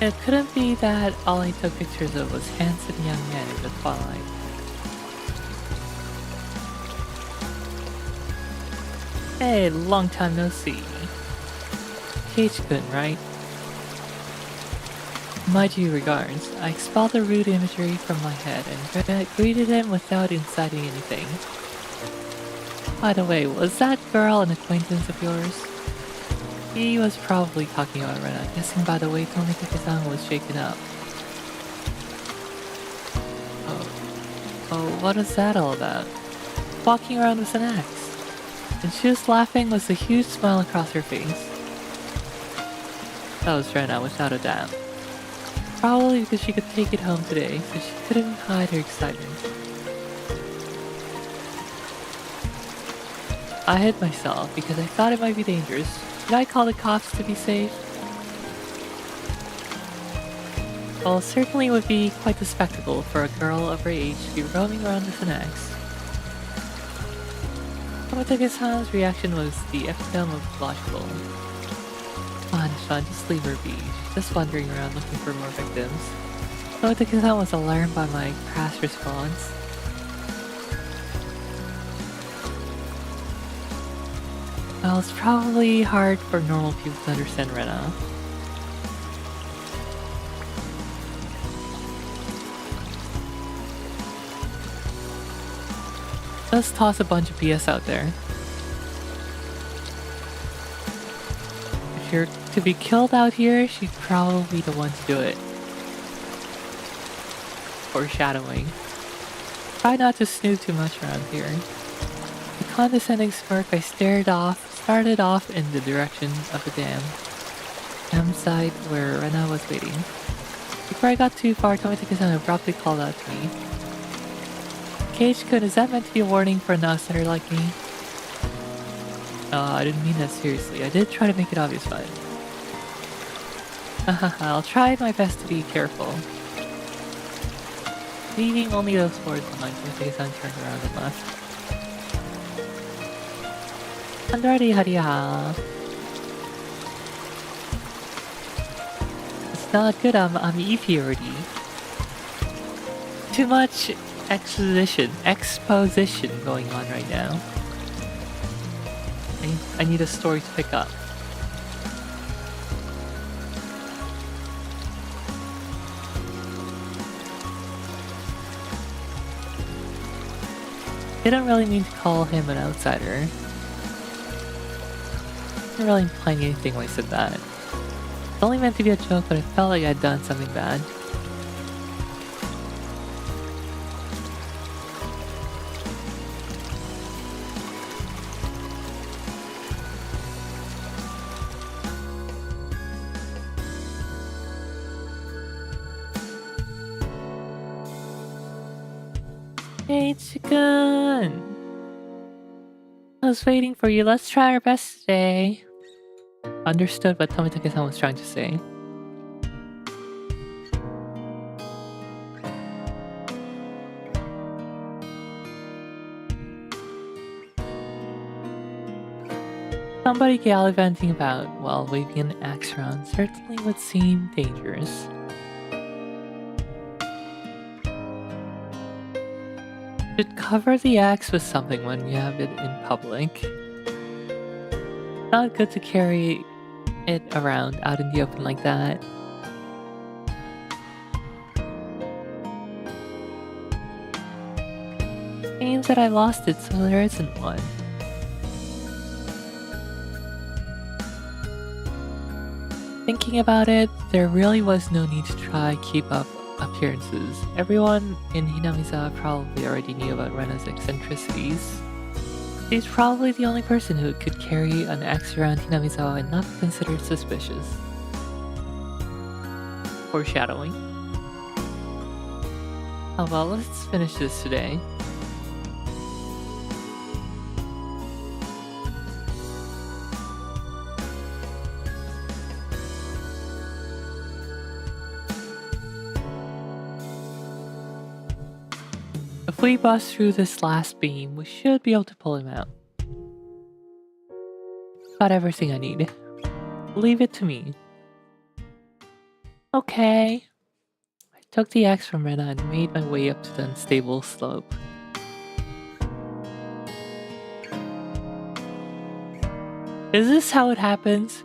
It couldn't be that all I took pictures of was handsome young men in the twilight. Hey, long time no see. H-kun, right? My due regards. I expelled the rude imagery from my head and greeted him without inciting anything. By the way, was that girl an acquaintance of yours? He was probably talking about Rena, guessing by the way Tomitake-san was shaken up. Oh, what is that all about? Walking around with an axe. And she was laughing with a huge smile across her face. That was Rena, without a doubt. Probably because she could take it home today, so she couldn't hide her excitement. I hid myself because I thought it might be dangerous. Should I call the cops to be safe? Well, it certainly would be quite the spectacle for a girl of her age to be roaming around with an axe. Tomitake-san's reaction was the epitome of logical. Fine, just leave her be. She's just wandering around looking for more victims. Tomitake-san was alarmed by my crass response. Well, it's probably hard for normal people to understand Rena. Let's toss a bunch of BS out there. If you're to be killed out here, she'd probably be the one to do it. Foreshadowing. Try not to snoop too much around here. With a condescending smirk, I started off in the direction of the dam site where Rena was waiting. Before I got too far, Tomitake-san abruptly called out to me. Cage-kun, is that meant to be a warning for an outsider like me? I didn't mean that seriously. I did try to make it obvious, but... I'll try my best to be careful. Leaving only those words behind, Tomitake-san turned around and left. Andrade Hariha. It's not good, I'm EP already. Too much exposition going on right now. I need a story to pick up. Didn't really mean to call him an outsider. Didn't really imply anything when I said that. It's only meant to be a joke, but I felt like I'd done something bad. Hey, Chicken! I was waiting for you. Let's try our best today. Understood what Tomitake-san was trying to say. Somebody gallivanting about while waving an axe around certainly would seem dangerous. Should cover the axe with something when you have it in public. Not good to carry it around out in the open like that. Seems that I lost it, so there isn't one. Thinking about it, there really was no need to try keep up appearances. Everyone in Hinamizawa probably already knew about Rena's eccentricities. She's probably the only person who could carry an axe around Hinamizawa and not be considered suspicious. Foreshadowing. Oh well, let's finish this today. If we bust through this last beam, we should be able to pull him out. Got everything I need. Leave it to me. Okay. I took the axe from Rena and made my way up to the unstable slope. Is this how it happens?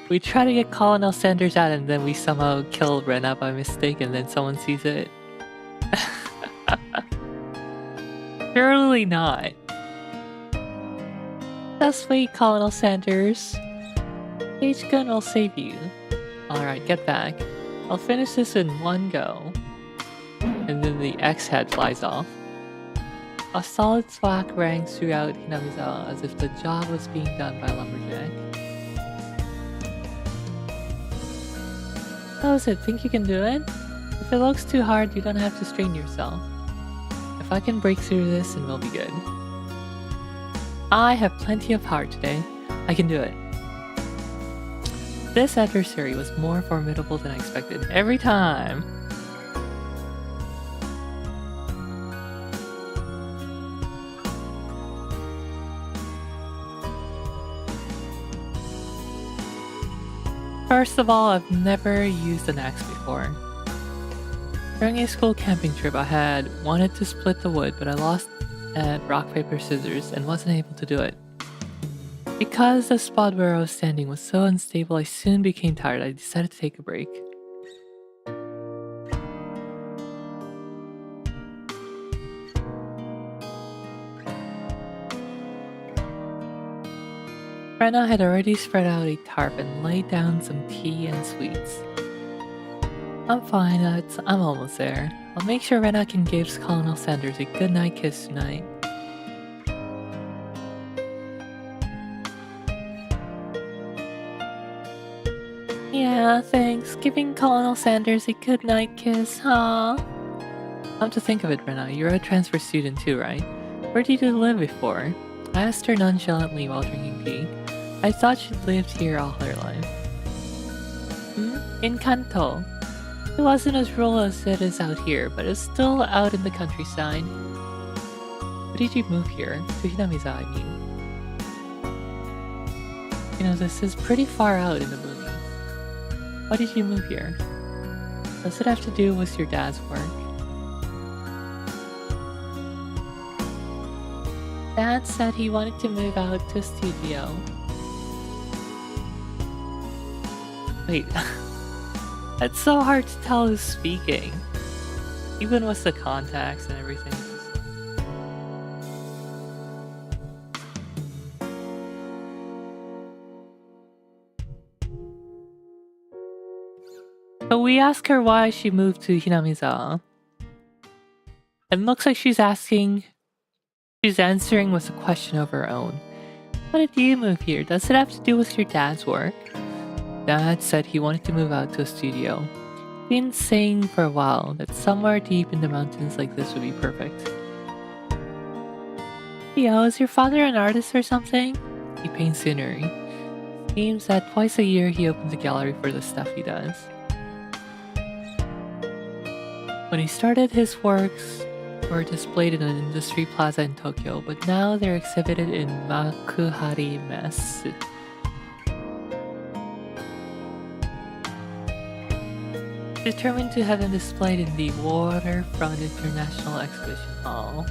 We try to get Colonel Sanders out and then we somehow kill Rena by mistake and then someone sees it? Surely not. Just wait, Colonel Sanders. H-Gun will save you. Alright, get back. I'll finish this in one go. And then the X-head flies off. A solid thwack rang throughout Hinamizawa as if the job was being done by a lumberjack. How is it? Think you can do it? If it looks too hard, you don't have to strain yourself. If I can break through this, then we'll be good. I have plenty of heart today. I can do it. This adversary was more formidable than I expected every time. First of all, I've never used an axe before. During a school camping trip, I had wanted to split the wood, but I lost at rock, paper, scissors and wasn't able to do it. Because the spot where I was standing was so unstable, I soon became tired. I decided to take a break. Rena had already spread out a tarp and laid down some tea and sweets. I'm fine, I'm almost there. I'll make sure Rena can give Colonel Sanders a goodnight kiss tonight. Yeah, thanks. Giving Colonel Sanders a goodnight kiss, huh? Come to think of it, Rena, you're a transfer student too, right? Where did you live before? I asked her nonchalantly while drinking tea. I thought she'd lived here all her life. In Kanto. It wasn't as rural as it is out here, but it's still out in the countryside. Why did you move here? To Hinamizawa, I mean. You know, this is pretty far out in the movies. Why did you move here? Does it have to do with your dad's work? Dad said he wanted to move out to a studio. Wait. It's so hard to tell who's speaking. Even with the contacts and everything. So we ask her why she moved to Hinamizawa. It looks like she's answering with a question of her own. Why did you move here? Does it have to do with your dad's work? Dad said he wanted to move out to a studio. Been saying for a while that somewhere deep in the mountains like this would be perfect. Yo, is your father an artist or something? He paints scenery. Seems that twice a year he opens a gallery for the stuff he does. When he started, his works were displayed in an industry plaza in Tokyo, but now they're exhibited in Makuhari Mess. Determined to have them displayed in the Waterfront International Exhibition Hall.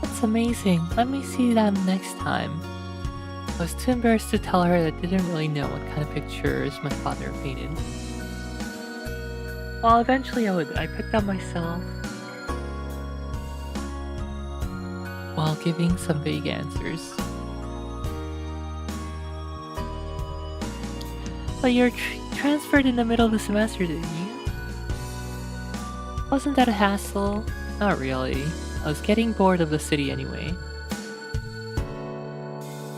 That's amazing. Let me see them next time. I was too embarrassed to tell her that I didn't really know what kind of pictures my father painted. Well, eventually I picked up myself while giving some vague answers. But you're transferred in the middle of the semester, didn't you? Wasn't that a hassle? Not really. I was getting bored of the city anyway.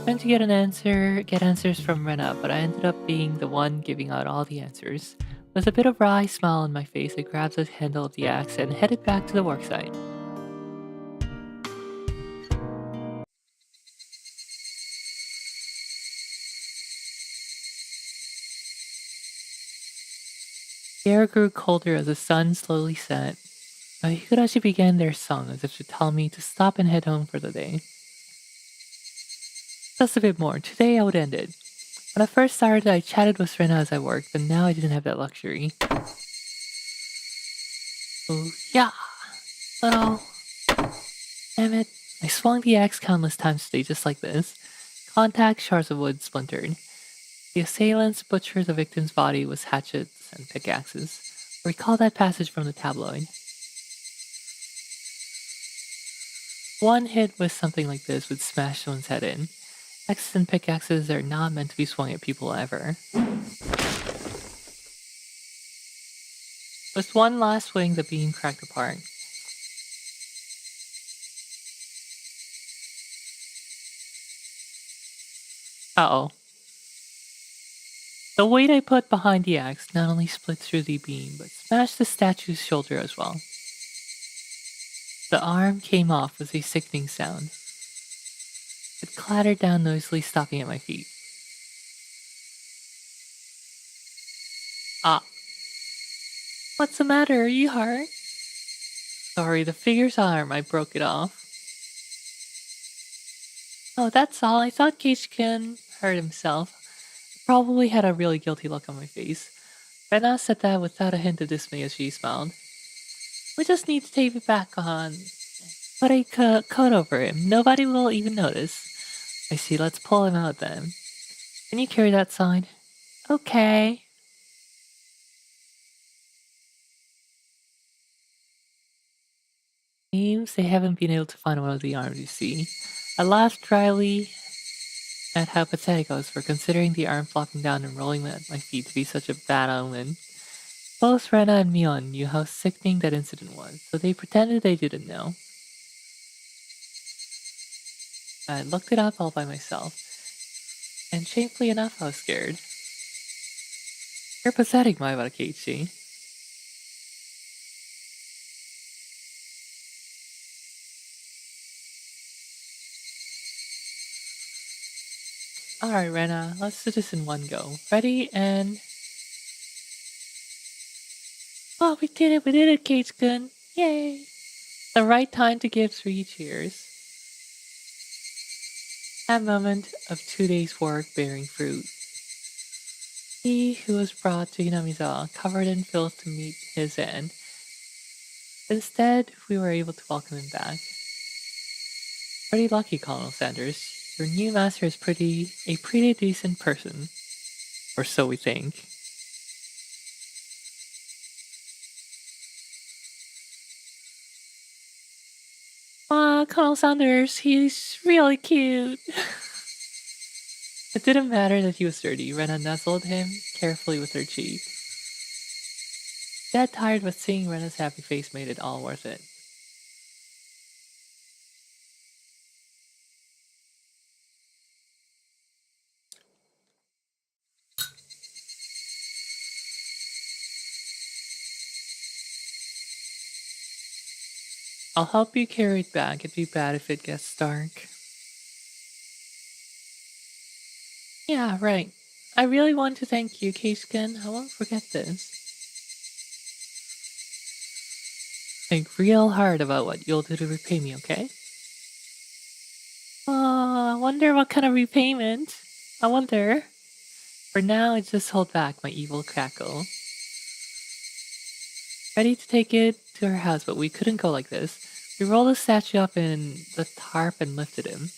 Trying to get answers from Rena, but I ended up being the one giving out all the answers. With a bit of wry smile on my face, I grabbed the handle of the axe and headed back to the worksite. The air grew colder as the sun slowly set. Higurashi began their song as if to tell me to stop and head home for the day. Just a bit more. Today I would end it. When I first started, I chatted with Rena as I worked, but now I didn't have that luxury. Oh, yeah. Little. Damn it. I swung the axe countless times today just like this. Contact shards of wood splintered. The assailants butchered the victim's body with hatchets and pickaxes. Recall that passage from the tabloid. One hit with something like this would smash someone's head in. Axes and pickaxes are not meant to be swung at people ever. With one last swing, the beam cracked apart. Uh-oh. The weight I put behind the axe not only split through the beam, but smashed the statue's shoulder as well. The arm came off with a sickening sound. It clattered down noisily, stopping at my feet. Ah. What's the matter? Are you hurt? Sorry, the figure's arm. I broke it off. Oh, that's all. I thought Keishkin hurt himself. I probably had a really guilty look on my face. Rena said that without a hint of dismay as she smiled. We just need to tape it back on. Put a coat over him. Nobody will even notice. I see. Let's pull him out then. Can you carry that sign? Okay. Seems they haven't been able to find one of the arms, you see. I laughed dryly at how pathetic I was for considering the arm flopping down and rolling at my feet to be such a bad omen. Both Rena and Mion knew how sickening that incident was, so they pretended they didn't know. I looked it up all by myself, and shamefully enough, I was scared. You're pathetic, Maibara Keiichi. Alright, Rena, let's do this in one go. Ready, and... Oh, we did it, Keiichi-kun. Yay! The right time to give 3 cheers. That moment of 2 days' work bearing fruit. He who was brought to Hinamizawa covered in filth to meet his end. Instead, we were able to welcome him back. Pretty lucky, Colonel Sanders. Your new master is a pretty decent person. Or so we think. Colonel Sanders, he's really cute. It didn't matter that he was dirty. Rena nuzzled him carefully with her cheek. Dead tired, but seeing Rena's happy face made it all worth it. I'll help you carry it back. It'd be bad if it gets dark. Yeah, right. I really want to thank you, Keiskin. I won't forget this. Think real hard about what you'll do to repay me, okay? Oh, I wonder what kind of repayment. I wonder. For now, I just hold back my evil cackle. Ready to take it to her house, but we couldn't go like this. We rolled the statue up in the tarp and lifted him.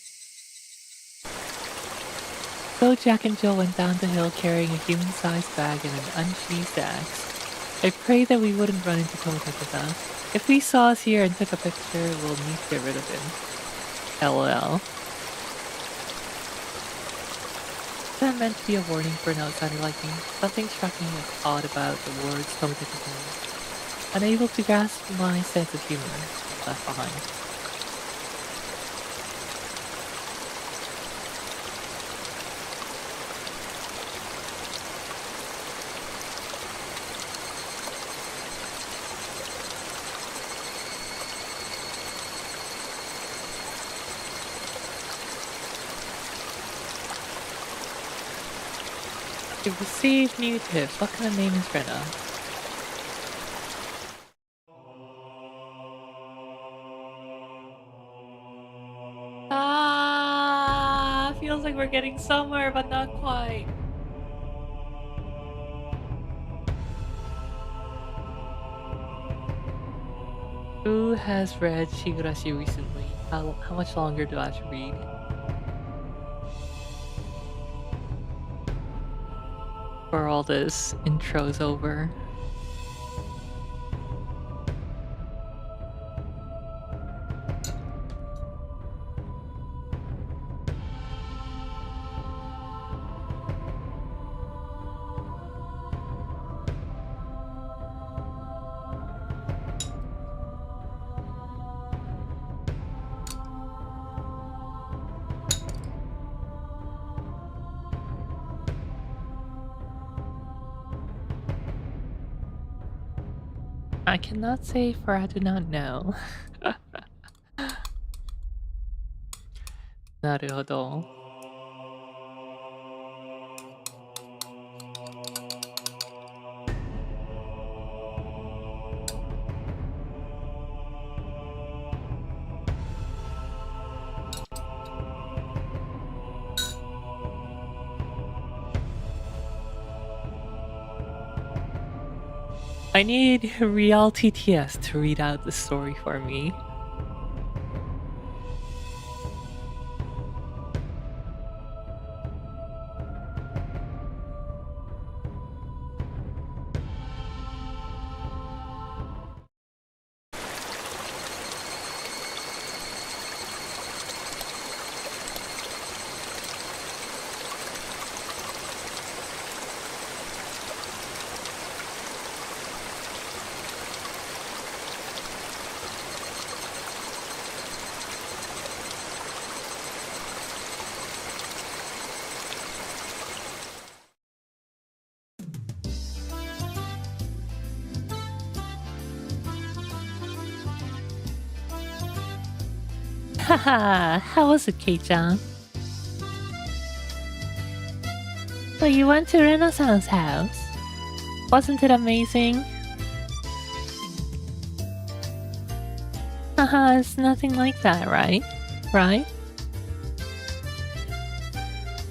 So Jack and Jill went down the hill carrying a human-sized bag and an unsheathed axe. I prayed that we wouldn't run into Tomotakata. If he saw us here and took a picture, we'll need to get rid of him. LOL. That meant to be a warning for an outsider like me. Something struck me as odd about the words Tomotakata used. Unable to grasp my sense of humor, left behind. You've received new tips. What kind of name is Rena? Feels like we're getting somewhere, but not quite. Who has read Higurashi recently? How much longer do I have to read? For all this intro's over. I cannot say, for I do not know. Naruhodo. I need Real TTS to read out the story for me. Haha, how was it, Kei-chan? So you went to Renaissance House? Wasn't it amazing? Haha, it's nothing like that, right? Right?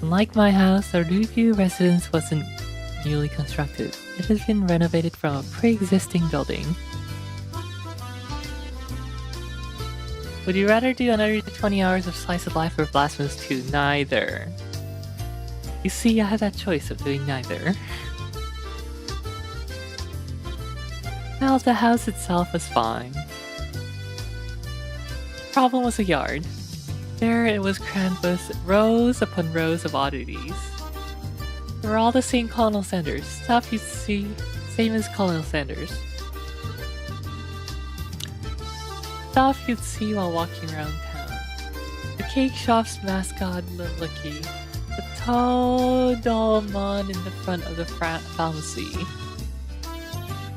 Unlike my house, our Ryukyu residence wasn't newly constructed. It has been renovated from a pre-existing building. Would you rather do another 20 hours of Slice of Life or Blasphemous 2? Neither. You see, I had that choice of doing neither. Well, the house itself was fine. Problem was the yard. There it was crammed with rows upon rows of oddities. They were all the same Colonel Sanders. Stuff you'd see, same as Colonel Sanders. Stuff you'd see while walking around town. The cake shop's mascot, Licky. The Toadalmon in the front of the pharmacy.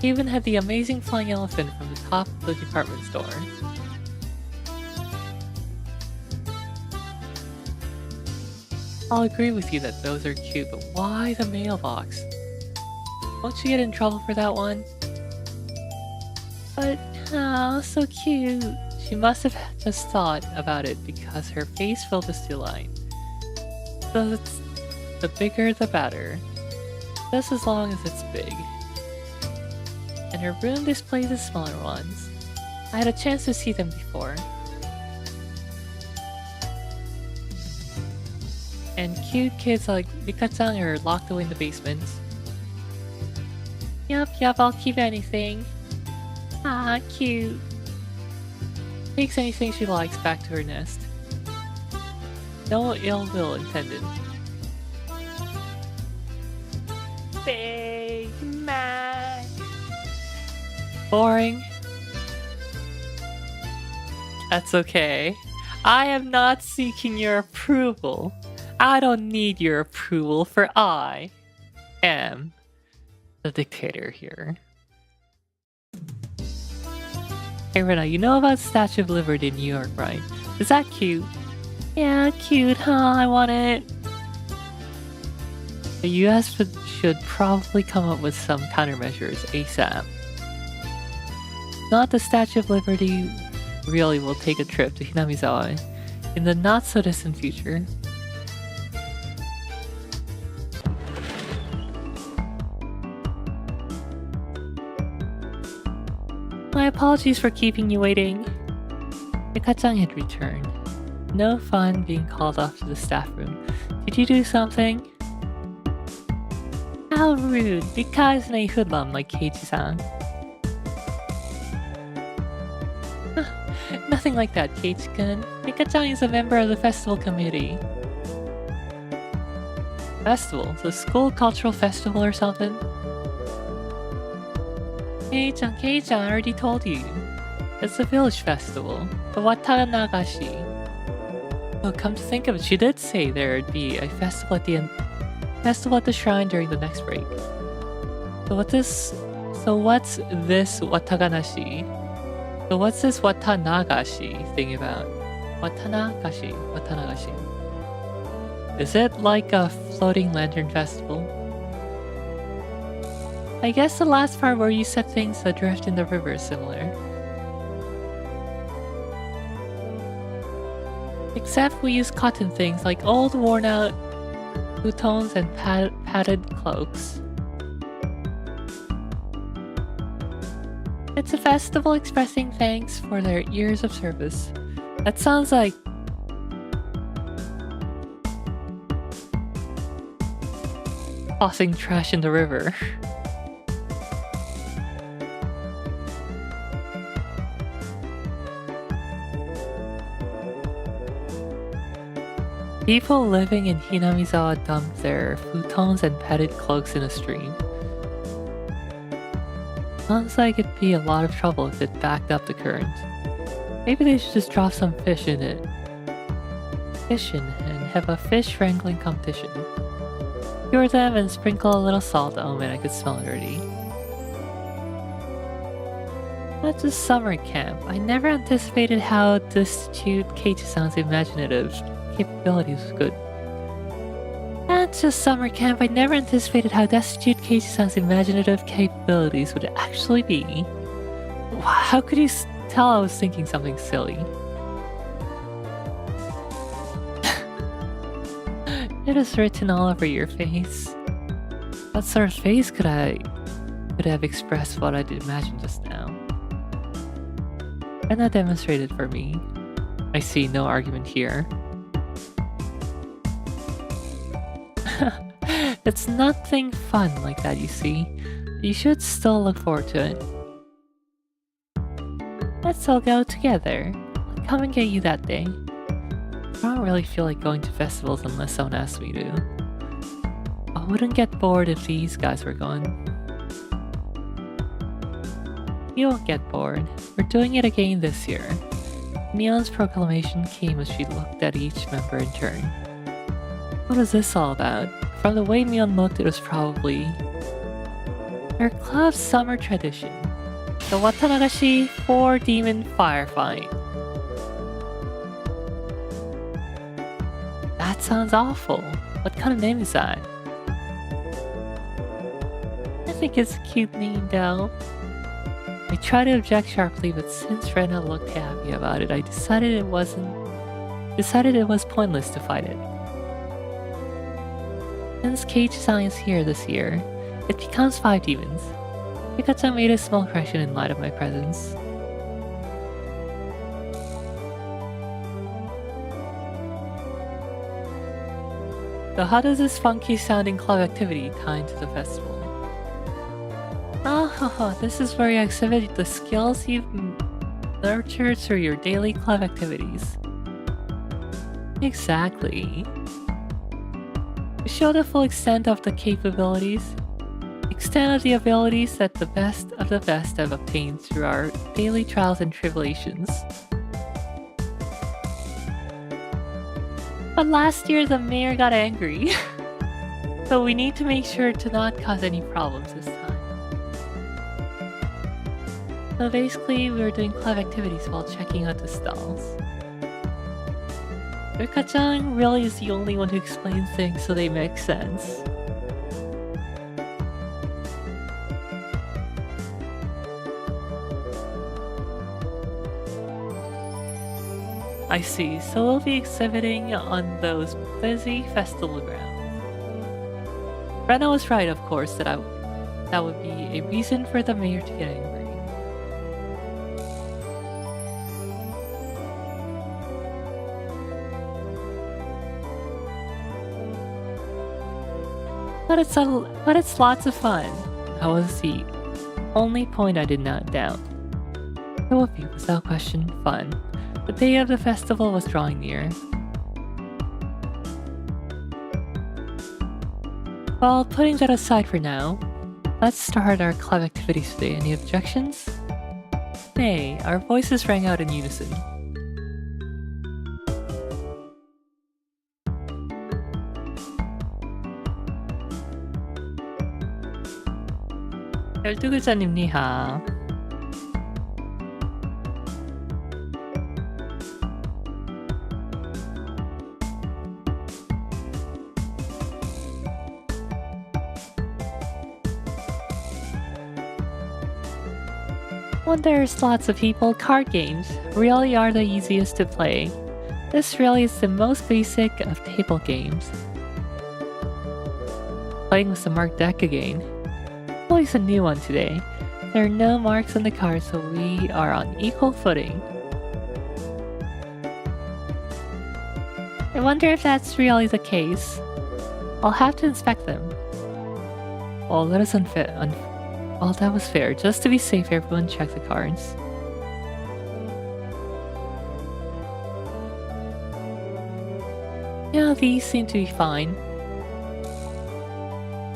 He even had the amazing flying elephant from the top of the department store. I'll agree with you that those are cute, but why the mailbox? Won't you get in trouble for that one? But, oh, so cute. She must have just thought about it because her face filled with line. So it's the bigger the better. Just as long as it's big. And her room displays the smaller ones. I had a chance to see them before. And cute kids like Rika-chan are locked away in the basement. Yup, I'll keep anything. Ah, cute. Takes anything she likes back to her nest. No ill will intended. Big Mac. Boring. That's okay. I am not seeking your approval. I don't need your approval, for I am the dictator here. Hey Rena, you know about Statue of Liberty in New York, right? Is that cute? Yeah, cute, huh? I want it. The US should probably come up with some countermeasures ASAP. Not the Statue of Liberty really will take a trip to Hinamizawa in the not so distant future. My apologies for keeping you waiting. Rika-chan had returned. No fun being called off to the staff room. Did you do something? How rude. Rika isn't a hoodlum like Keiichi-san. Nothing like that, Keiichi-kun. Rika-chan is a member of the festival committee. Festival? The school cultural festival or something? Keiichi-chan, I already told you. It's the village festival. The Watanagashi. Oh, come to think of it, she did say there'd be a festival at the end. Festival at the shrine during the next break. So what's this Watanagashi? So what's this Watanagashi thing about? Watanagashi. Is it like a floating lantern festival? I guess the last part where you set things adrift in the river is similar. Except we use cotton things like old worn out futons and padded cloaks. It's a festival expressing thanks for their years of service. That sounds like tossing trash in the river. People living in Hinamizawa dump their futons and padded cloaks in a stream. Sounds like it'd be a lot of trouble if it backed up the current. Maybe they should just drop some fish in it. And have a fish wrangling competition. Cure them and sprinkle a little salt. Oh man, I could smell it already. That's a summer camp. I never anticipated how destitute Keiichi-san's imaginative capabilities was good. That's just summer camp. I never anticipated how destitute Keiichi-san's imaginative capabilities would actually be. How could you tell I was thinking something silly? It is written all over your face. What sort of face could have expressed what I did imagine just now? And that demonstrated for me. I see no argument here. It's nothing fun like that, you see. You should still look forward to it. Let's all go together. I'll come and get you that day. I don't really feel like going to festivals unless someone asks me to. I wouldn't get bored if these guys were going. You won't get bored. We're doing it again this year. Neon's proclamation came as she looked at each member in turn. What is this all about? From the way Mion looked, it was probably our club's summer tradition. The Watanagashi 4-demon firefight. That sounds awful. What kind of name is that? I think it's a cute name though. I tried to object sharply, but since Rena looked happy about it, I decided it was pointless to fight it. Since Keiichi-san is here this year, it becomes 5 demons. Pikachu made a small correction in light of my presence. So how does this funky sounding club activity tie into the festival? Oh, this is where you exhibit the skills you've nurtured through your daily club activities. Exactly. To show the full extent of the capabilities, extent of the abilities that the best of the best have obtained through our daily trials and tribulations. But last year the mayor got angry, so we need to make sure to not cause any problems this time. So basically, we were doing club activities while checking out the stalls. Rika-chan really is the only one who explains things so they make sense. I see, so we'll be exhibiting on those busy festival grounds. Rena was right, of course, that would be a reason for the mayor to get angry. But it's lots of fun. That was the only point I did not doubt. It would be, without question, fun. The day of the festival was drawing near. Well, putting that aside for now, let's start our club activities today. Any objections? Nay, our voices rang out in unison. 열두글자님 니하. When there's lots of people, card games really are the easiest to play. This really is the most basic of table games. Playing with the marked deck again. Always a new one today. There are no marks on the cards, so we are on equal footing. I wonder if that's really the case. I'll have to inspect them. Well, that is unfair. Well, that was fair. Just to be safe, everyone check the cards. Yeah, these seem to be fine.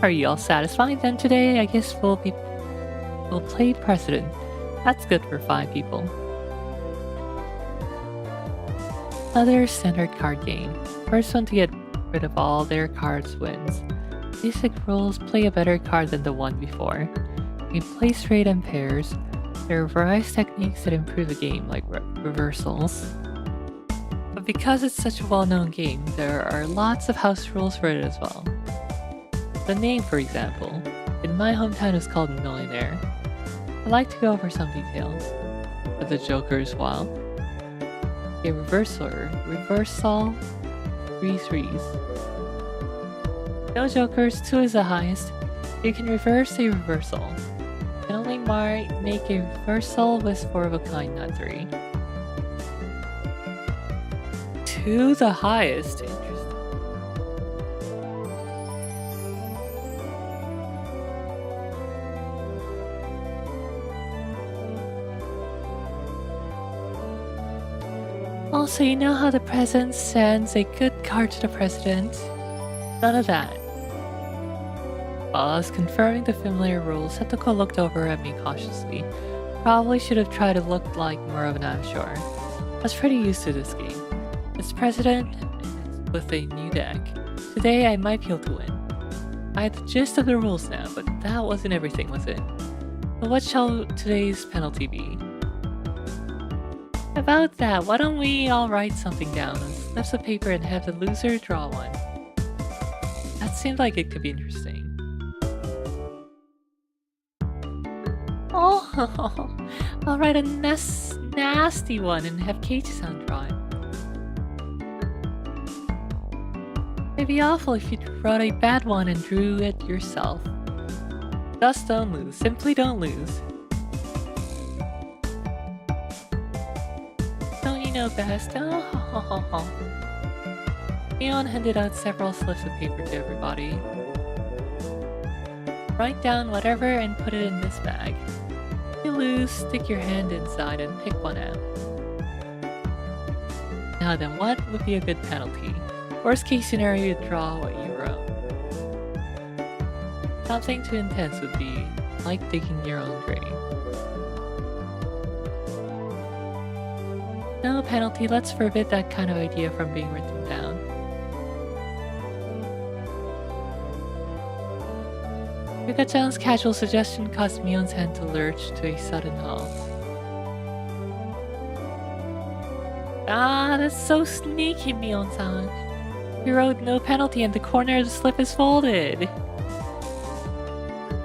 Are you all satisfied? Then today, I guess we'll play President. That's good for 5 people. Another standard card game. First one to get rid of all their cards wins. Basic rules: play a better card than the one before. You play straight and pairs. There are various techniques that improve the game, like reversals. But because it's such a well-known game, there are lots of house rules for it as well. The name, for example, in my hometown is called Millionaire. I'd like to go over some details. But the Joker is wild. A reversal, 3 threes. No jokers, 2 is the highest. You can reverse a reversal. You can only make a reversal with 4 of a kind, not 3. 2 the highest? Interesting. Also, you know how the president sends a good card to the president? None of that. While I was confirming the familiar rules, Setoko looked over at me cautiously. Probably should have tried to look like more of an amateur. I was pretty used to this game. It's president with a new deck. Today I might be able to win. I had the gist of the rules now, but that wasn't everything, was it? So what shall today's penalty be? About that, why don't we all write something down on slips of paper and have the loser draw one? That seemed like it could be interesting. Oh, I'll write a nasty one and have Keiichi-san draw it. It'd be awful if you wrote a bad one and drew it yourself. Just don't lose. Simply don't lose. Don't you know best? Oh. Leon handed out several slips of paper to everybody. Write down whatever and put it in this bag. If you lose, stick your hand inside and pick one out. Now then, what would be a good penalty? Worst case scenario, you draw what you wrote. Something too intense would be like digging your own grave. No penalty, let's forbid that kind of idea from being written down. Yuka-chan's casual suggestion caused Mion's hand to lurch to a sudden halt. Ah, that's so sneaky, Mion-san. You wrote no penalty and the corner of the slip is folded.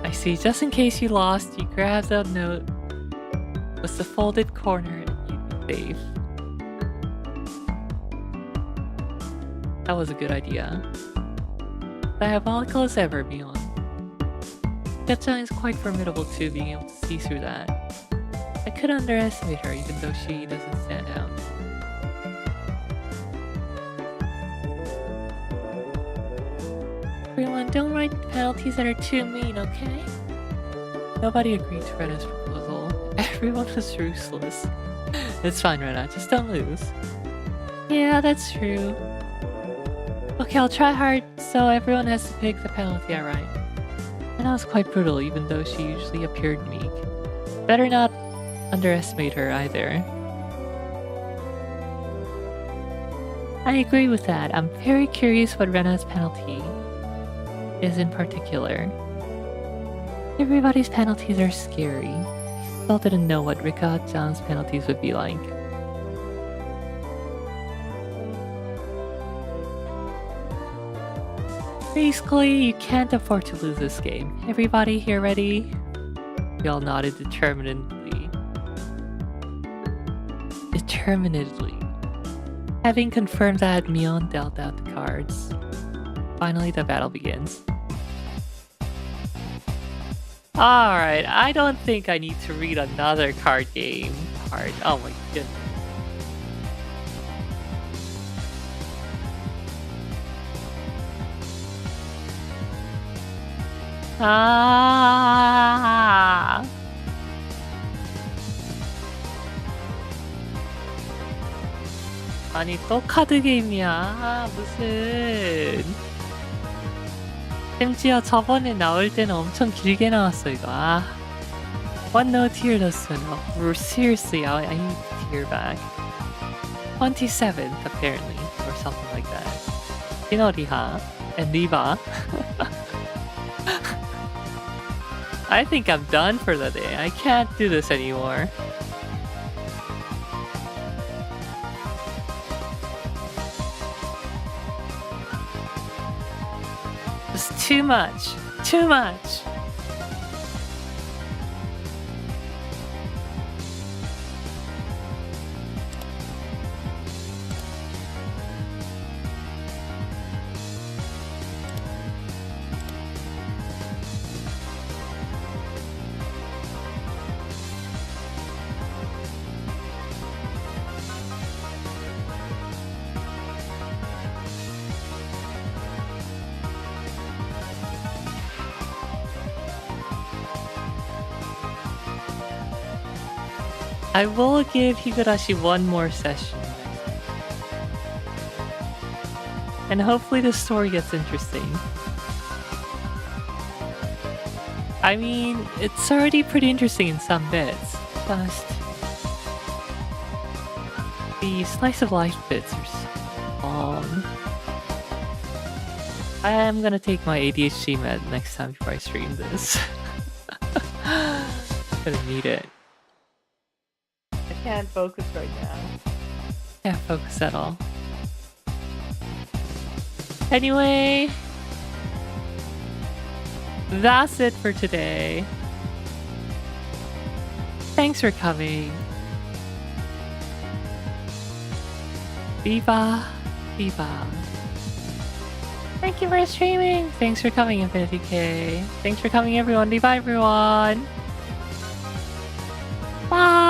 I see, just in case you lost, you grabbed that note with the folded corner and you'd be safe. That was a good idea. Diabolical as ever, Mion. Yuka-chan is quite formidable too, being able to see through that. I could underestimate her even though she doesn't stand out. Everyone, don't write penalties that are too mean, okay? Nobody agreed to Rena's proposal. Everyone was ruthless. It's fine, Rena, just don't lose. Yeah, that's true. Okay, I'll try hard so everyone has to pick the penalty I write. Rena was quite brutal even though she usually appeared meek. Better not underestimate her either. I agree with that. I'm very curious what Rena's penalty is in particular. Everybody's penalties are scary. Still didn't know what Rika-chan's penalties would be like. Basically, you can't afford to lose this game. Everybody here ready? We all nodded determinedly. Having confirmed that, Mion dealt out the cards. Finally, the battle begins. Alright, I don't think I need to read another card game part. Oh my goodness. Ah. 아니 또 카드 게임이야. 무슨. 심지어 저번에 나올 때는 엄청 길게 나왔어 이거. 아. One no tier lesson. Oh, seriously, I need to tier back. 27th apparently, or something like that. Kinoriha and Riva. I think I'm done for the day. I can't do this anymore. It's too much. Too much. I will give Higurashi one more session. And hopefully the story gets interesting. I mean, it's already pretty interesting in some bits. Just the slice of life bits are so long. I am gonna take my ADHD med next time before I stream this. Gonna need it. I can't focus right now. Can't focus at all. Anyway, that's it for today. Thanks for coming. Viva, viva. Thank you for streaming. Thanks for coming, Infinity K. Thanks for coming, everyone. Bye, everyone. Bye.